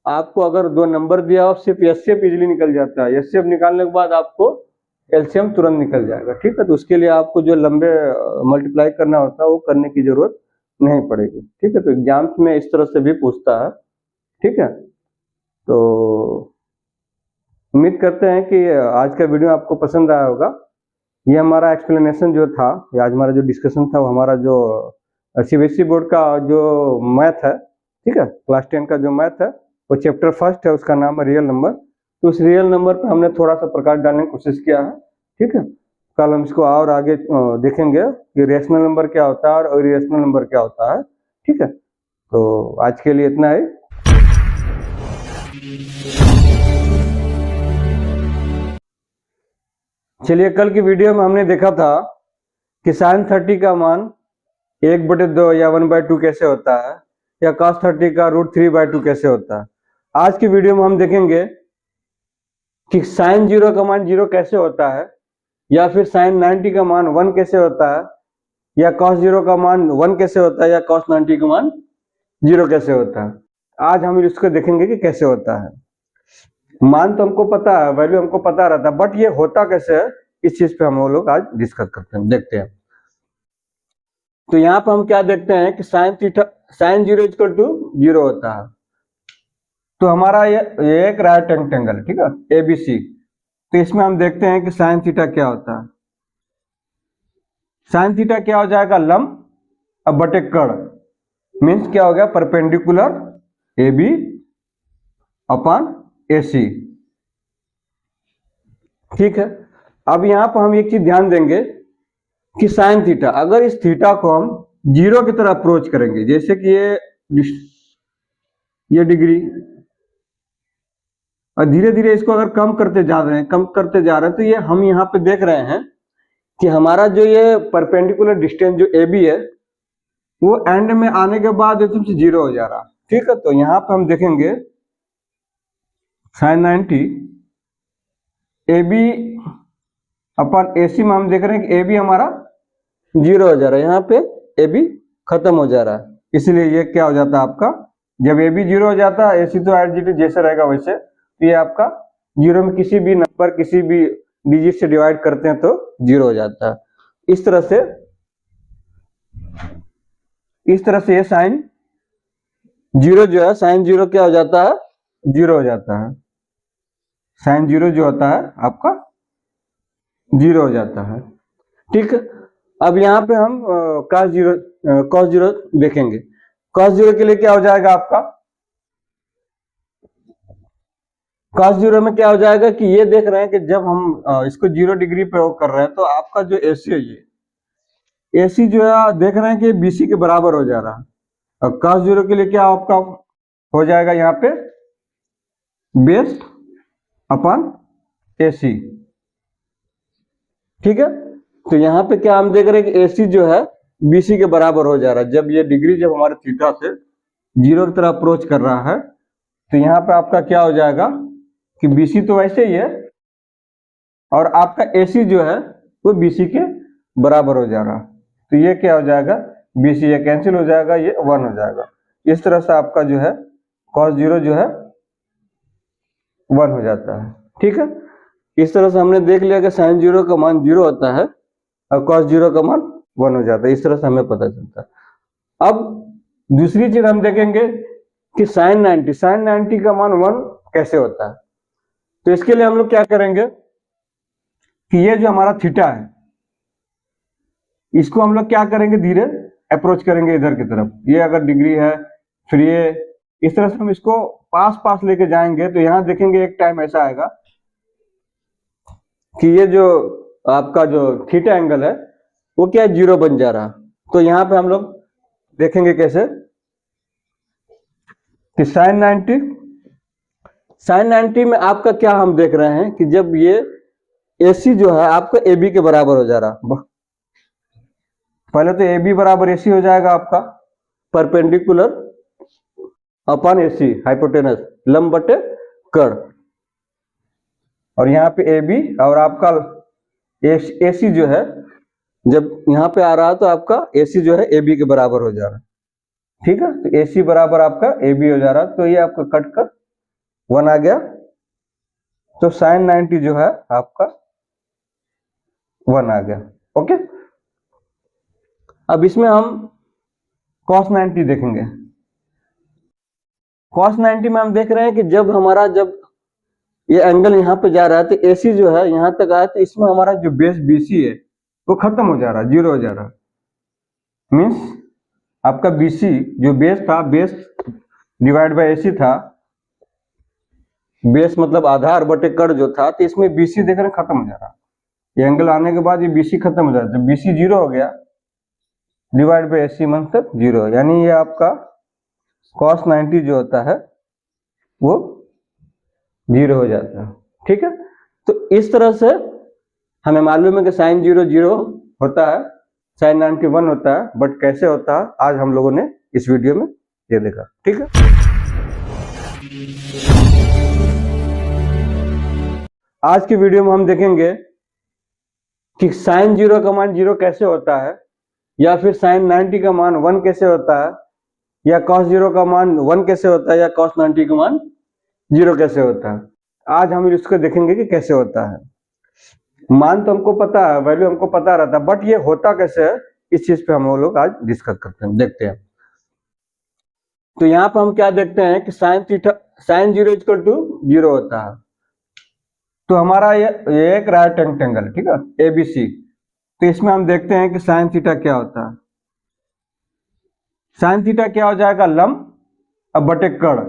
आपको अगर 2 नंबर दिया हो, सिर्फ एचसीएफ इजीली निकल जाता है, एचसीएफ निकालने के बाद आपको एलसीएम तुरंत निकल जाएगा, ठीक है। तो उसके लिए आपको जो लंबे मल्टीप्लाई करना होता है वो करने की जरूरत नहीं पड़ेगी, ठीक है। तो एग्जाम्स में इस तरह से भी पूछता है, ठीक है। तो उम्मीद करते हैं कि आज का वीडियो आपको पसंद आया होगा। ये हमारा एक्सप्लेनेशन जो था, या आज हमारा जो डिस्कशन था, वो हमारा जो सीबीएसई बोर्ड का जो मैथ है, ठीक है, क्लास 10 का जो मैथ है, वो चैप्टर 1 है, उसका नाम है रियल नंबर। तो उस रियल नंबर पे हमने थोड़ा सा प्रकाश डालने की कोशिश किया है, ठीक है। कल हम इसको और आगे देखेंगे कि रेशनल नंबर क्या होता है और इरेशनल नंबर क्या होता है, ठीक है। तो आज के लिए इतना ही। चलिए, कल की वीडियो में हमने देखा था कि sin 30 का मान 1/2 या 1/2 कैसे होता है, या cos 30 का √3/2 कैसे होता है। आज की वीडियो में हम देखेंगे कि साइन 0 का मान 0 कैसे होता है, या फिर साइन 90 का मान 1 कैसे होता है, या cos 0 का मान 1 कैसे होता है, या cos 90 का मान 0 कैसे होता है। आज हम इसको देखेंगे कि कैसे होता है। मान तो हमको पता है, वैल्यू हमको पता रहता है, बट ये होता कैसे है, इस चीज पे हम लोग आज डिस्कस करते हैं, देखते हैं। तो यहाँ पर हम क्या देखते हैं कि साइन 0 इक्वल टू 0 होता है। तो हमारा ये एक राइट रेक्टेंगल, ठीक है, ABC। तो इसमें हम देखते हैं कि साइन थीटा क्या होता है। साइन थीटा क्या हो जाएगा, लंब अब बटे कड़, मीन्स क्या हो गया, परपेंडिकुलर AB अपॉन AC, ठीक है। अब यहाँ पर हम एक चीज ध्यान देंगे कि साइन थीटा, अगर इस थीटा को हम 0 की तरह अप्रोच करेंगे, जैसे कि ये डिग्री, और धीरे धीरे इसको अगर कम करते जा रहे हैं, तो ये हम यहाँ पे देख रहे हैं कि हमारा जो ये परपेंडिकुलर डिस्टेंस जो AB है, वो एंड में आने के बाद एकदम से 0 हो जा रहा, ठीक है। तो यहाँ पे हम देखेंगे साइन 90 AB अपन AC में हम देख रहे हैं कि AB हमारा 0 हो जा रहा है, यहाँ पे AB खत्म हो जा रहा है, इसलिए ये क्या हो जाता है आपका, जब AB 0 हो जाता है, AC तो एज इट इज जैसे रहेगा वैसे, तो ये आपका 0 में किसी भी नंबर किसी भी डिजिट से डिवाइड करते हैं तो 0 हो जाता है। इस तरह से ये साइन 0 जो है, साइन 0 क्या हो जाता है, 0 हो जाता है। साइन 0 जो होता है आपका 0 हो जाता है, ठीक है। अब यहाँ पे हम cos 0 देखेंगे। cos 0 के लिए क्या हो जाएगा आपका, cos 0 में क्या हो जाएगा कि ये देख रहे हैं कि जब हम इसको 0 डिग्री पे कर रहे हैं, तो आपका जो AC है, ये AC जो है देख रहे हैं कि BC के बराबर हो जा रहा है। और cos 0 के लिए क्या आपका हो जाएगा, यहाँ पे बेस अपॉन AC, ठीक है। तो यहाँ पे क्या हम देख रहे हैं कि AC जो है BC के बराबर हो जा रहा है। जब ये डिग्री जब हमारे थीटा से 0 की तरह अप्रोच कर रहा है, तो यहाँ पे आपका क्या हो जाएगा कि BC तो वैसे ही है, और आपका AC जो है वो BC के बराबर हो जा रहा है। तो ये क्या हो जाएगा, BC ये कैंसिल हो जाएगा, ये 1 हो जाएगा। इस तरह से आपका जो है cos 0 जो है 1 हो जाता है, ठीक है। इस तरह से हमने देख लिया कि साइन 0 का मान 0 होता है और cos 0 का मान 1 हो जाता है। इस तरह से हमें पता चलता है। अब दूसरी चीज हम देखेंगे कि साइन 90 का मान 1 कैसे होता है। तो इसके लिए हम लोग क्या करेंगे कि ये जो हमारा थीटा है, इसको हम लोग क्या करेंगे, धीरे अप्रोच करेंगे इधर की तरफ। ये अगर डिग्री है, फिर ये इस तरह से हम इसको पास लेके जाएंगे, तो यहां देखेंगे एक टाइम ऐसा आएगा कि ये जो आपका जो थीटा एंगल है वो क्या 0 बन जा रहा। तो यहाँ पे हम लोग देखेंगे कैसे कि साइन 90 में आपका क्या हम देख रहे हैं कि जब ये AC जो है आपका AB के बराबर हो जा रहा। पहले तो AB बराबर AC हो जाएगा आपका, परपेंडिकुलर अपॉन AC, हाइपोटेनस, लंब बटे कड़। और यहाँ पे AB और आपका AC जो है जब यहाँ पे आ रहा है, तो आपका AC जो है AB के बराबर हो जा रहा है, ठीक है। तो AC बराबर आपका AB हो जा रहा है, तो ये आपका कट कर 1 आ गया। तो साइन 90 जो है आपका 1 आ गया, ओके। अब इसमें हम cos 90 देखेंगे। cos 90 में हम देख रहे हैं कि जब ये एंगल यहाँ पे जा रहा है, तो AC जो है यहाँ तक आया, तो इसमें हमारा जो बेस BC है वो खत्म हो जा रहा है, 0 हो जा रहा है। मीन्स आपका BC जो बेस था, बेस डिवाइड बाय AC था, बेस मतलब आधार बटे कड़ जो था, तो इसमें BC देख रहे हैं खत्म हो जा रहा। ये एंगल आने के बाद ये BC खत्म हो जाता है, BC 0 हो गया, डिवाइड बाय AC मतलब 0, यानी ये आपका cos 90 जो होता है वो 0 हो जाता है, ठीक है। तो इस तरह से हमें मालूम है कि साइन 0 0 होता है, साइन 90 1 होता है, बट कैसे होता है आज हम लोगों ने इस वीडियो में ये देखा, ठीक है। आज की वीडियो में हम देखेंगे कि साइन 0 का मान 0 कैसे होता है, या फिर साइन 90 का मान 1 कैसे होता है, या cos 0 का मान 1 कैसे होता है, या cos 90 का मान 0 कैसे होता है। आज हम इसको देखेंगे कि कैसे होता है। मान तो हमको पता है, वैल्यू हमको पता रहता है, बट ये होता कैसे है, इस चीज पे हम लोग आज डिस्कस करते हैं, देखते हैं। तो यहाँ पर हम क्या देखते हैं कि साइन 0 इक्वल टू 0 होता है। तो हमारा ये एक राइट रेक्टेंगल, ठीक है, ABC। तो इसमें हम देखते हैं कि साइन थीटा क्या होता है। साइन थीटा क्या हो जाएगा, लंब अब बटे कर्ण,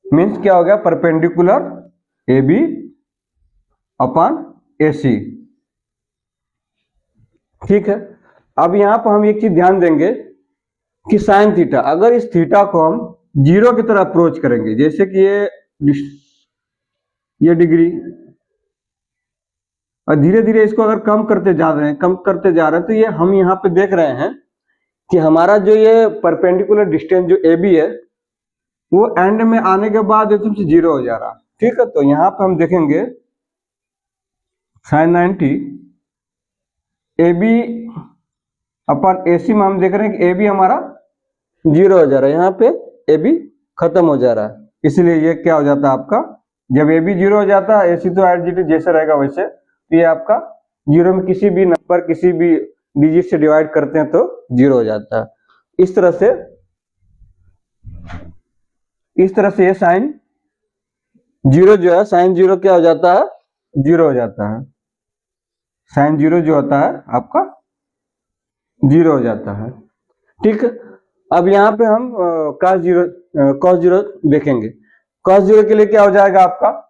मीन्स क्या हो गया, परपेंडिकुलर AB अपॉन AC। ठीक है, अब यहां पर हम एक चीज ध्यान देंगे कि साइन थीटा, अगर इस थीटा को हम 0 की तरह अप्रोच करेंगे, जैसे कि ये डिग्री, और धीरे धीरे इसको अगर कम करते जा रहे हैं, तो ये हम यहाँ पे देख रहे हैं कि हमारा जो ये परपेंडिकुलर डिस्टेंस जो AB है, वो एंड में आने के बाद एकदम से 0 हो जा रहा है। ठीक है, तो यहाँ पे हम देखेंगे साइन 90 AB अपन AC में हम देख रहे हैं कि AB हमारा 0 हो जा रहा है, यहाँ पे AB खत्म हो जा रहा है, इसलिए ये क्या हो जाता है आपका, जब AB 0 हो जाता है, AC तो एज इट इज जैसे रहेगा वैसे, तो ये आपका 0 में किसी भी नंबर किसी भी डिजिट से डिवाइड करते हैं तो 0 हो जाता है। इस तरह से ये साइन 0 जो है, साइन 0 क्या हो जाता है, 0 हो जाता है। साइन 0 जो होता है आपका 0 हो जाता है। ठीक है, अब यहाँ पे हम cos 0 देखेंगे। cos 0 के लिए क्या हो जाएगा आपका,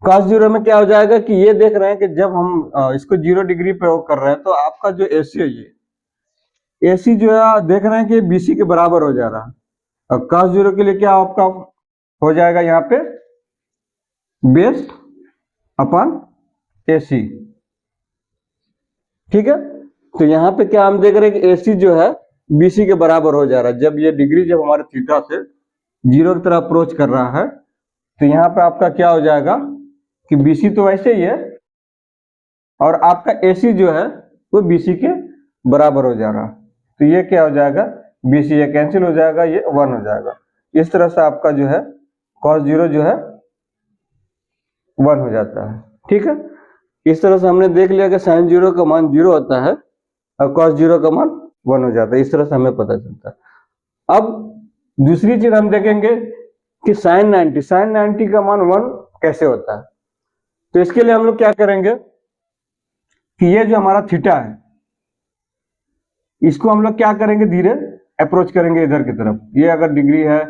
cos 0 में क्या हो जाएगा कि ये देख रहे हैं कि जब हम इसको 0 डिग्री पे कर रहे हैं, तो आपका जो AC है, ये AC जो है देख रहे हैं कि BC के बराबर हो जा रहा है। और cos 0 के लिए क्या आपका हो जाएगा, यहाँ पे बेस अपॉन AC। ठीक है, तो यहाँ पे क्या हम देख रहे हैं कि AC जो है BC के बराबर हो जा रहा है। जब ये डिग्री जब हमारे थीटा से 0 की तरह अप्रोच कर रहा है, तो यहाँ पे आपका क्या हो जाएगा कि BC तो वैसे ही है, और आपका AC जो है वो BC के बराबर हो जा रहा है। तो ये क्या हो जाएगा, BC ये कैंसिल हो जाएगा, ये 1 हो जाएगा। इस तरह से आपका जो है cos 0 जो है 1 हो जाता है। ठीक है, इस तरह से हमने देख लिया कि साइन 0 का मान 0 होता है और cos 0 का मान 1 हो जाता है। इस तरह से हमें पता चलता है। अब दूसरी चीज हम देखेंगे कि साइन 90 का मान 1 कैसे होता है। तो इसके लिए हम लोग क्या करेंगे कि ये जो हमारा थीटा है, इसको हम लोग क्या करेंगे, धीरे अप्रोच करेंगे इधर की तरफ। ये अगर डिग्री है,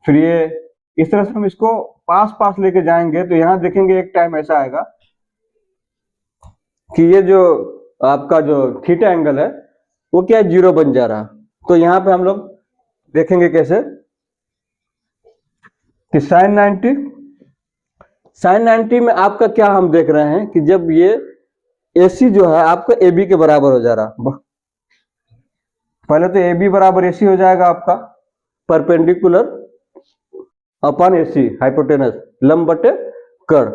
फिर ये इस तरह से हम इसको पास लेके जाएंगे, तो यहां देखेंगे एक टाइम ऐसा आएगा कि ये जो आपका जो थीटा एंगल है वो क्या 0 बन जा रहा। तो यहाँ पे हम लोग देखेंगे कैसे कि साइन 90 में आपका क्या हम देख रहे हैं कि जब ये AC जो है आपका AB के बराबर हो जा रहा। पहले तो AB बराबर AC हो जाएगा आपका, परपेंडिकुलर अपॉन AC हाइपोटेनस, लंब बटे कर्ण,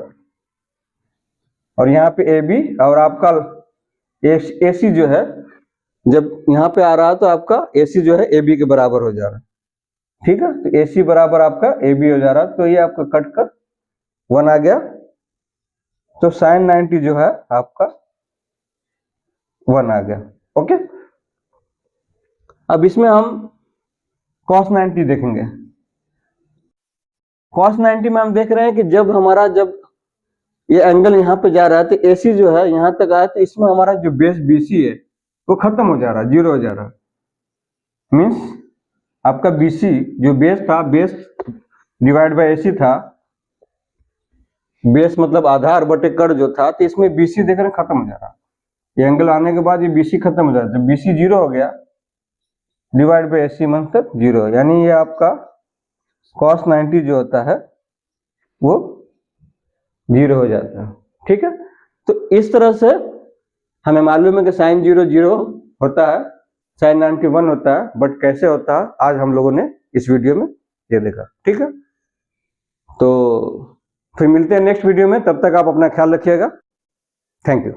और यहाँ पे AB और आपका AC जो है जब यहाँ पे आ रहा है तो आपका AC जो है AB के बराबर हो जा रहा है। ठीक है, तो AC बराबर आपका AB हो जा रहा है, तो ये आपका कट कर 1 आ गया। तो साइन 90 जो है आपका 1 आ गया। ओके, अब इसमें हम cos 90 देखेंगे। cos 90 में हम देख रहे हैं कि जब ये एंगल यहाँ पे जा रहा है, तो AC जो है यहाँ तक आया, तो इसमें हमारा जो बेस BC है वो खत्म हो जा रहा है, 0 हो जा रहा है। मीन्स आपका BC जो बेस था, बेस डिवाइड बाय AC था, बेस मतलब आधार बटे कर्ण जो था, तो इसमें BC देख रहे हैं खत्म हो जा रहा है। ये एंगल आने के बाद ये BC खत्म हो जाता है। जब BC 0 हो गया, डिवाइड बाय AC मतलब 0, यानी ये आपका cos 90 जो होता है वो 0 हो जाता है। ठीक है, तो इस तरह से हमें मालूम है कि साइन 0 0 होता है, साइन 90 1 होता है, बट कैसे होता है आज हम लोगों ने इस वीडियो में ये देखा। ठीक है, तो फिर मिलते हैं नेक्स्ट वीडियो में, तब तक आप अपना ख्याल रखिएगा। Thank you.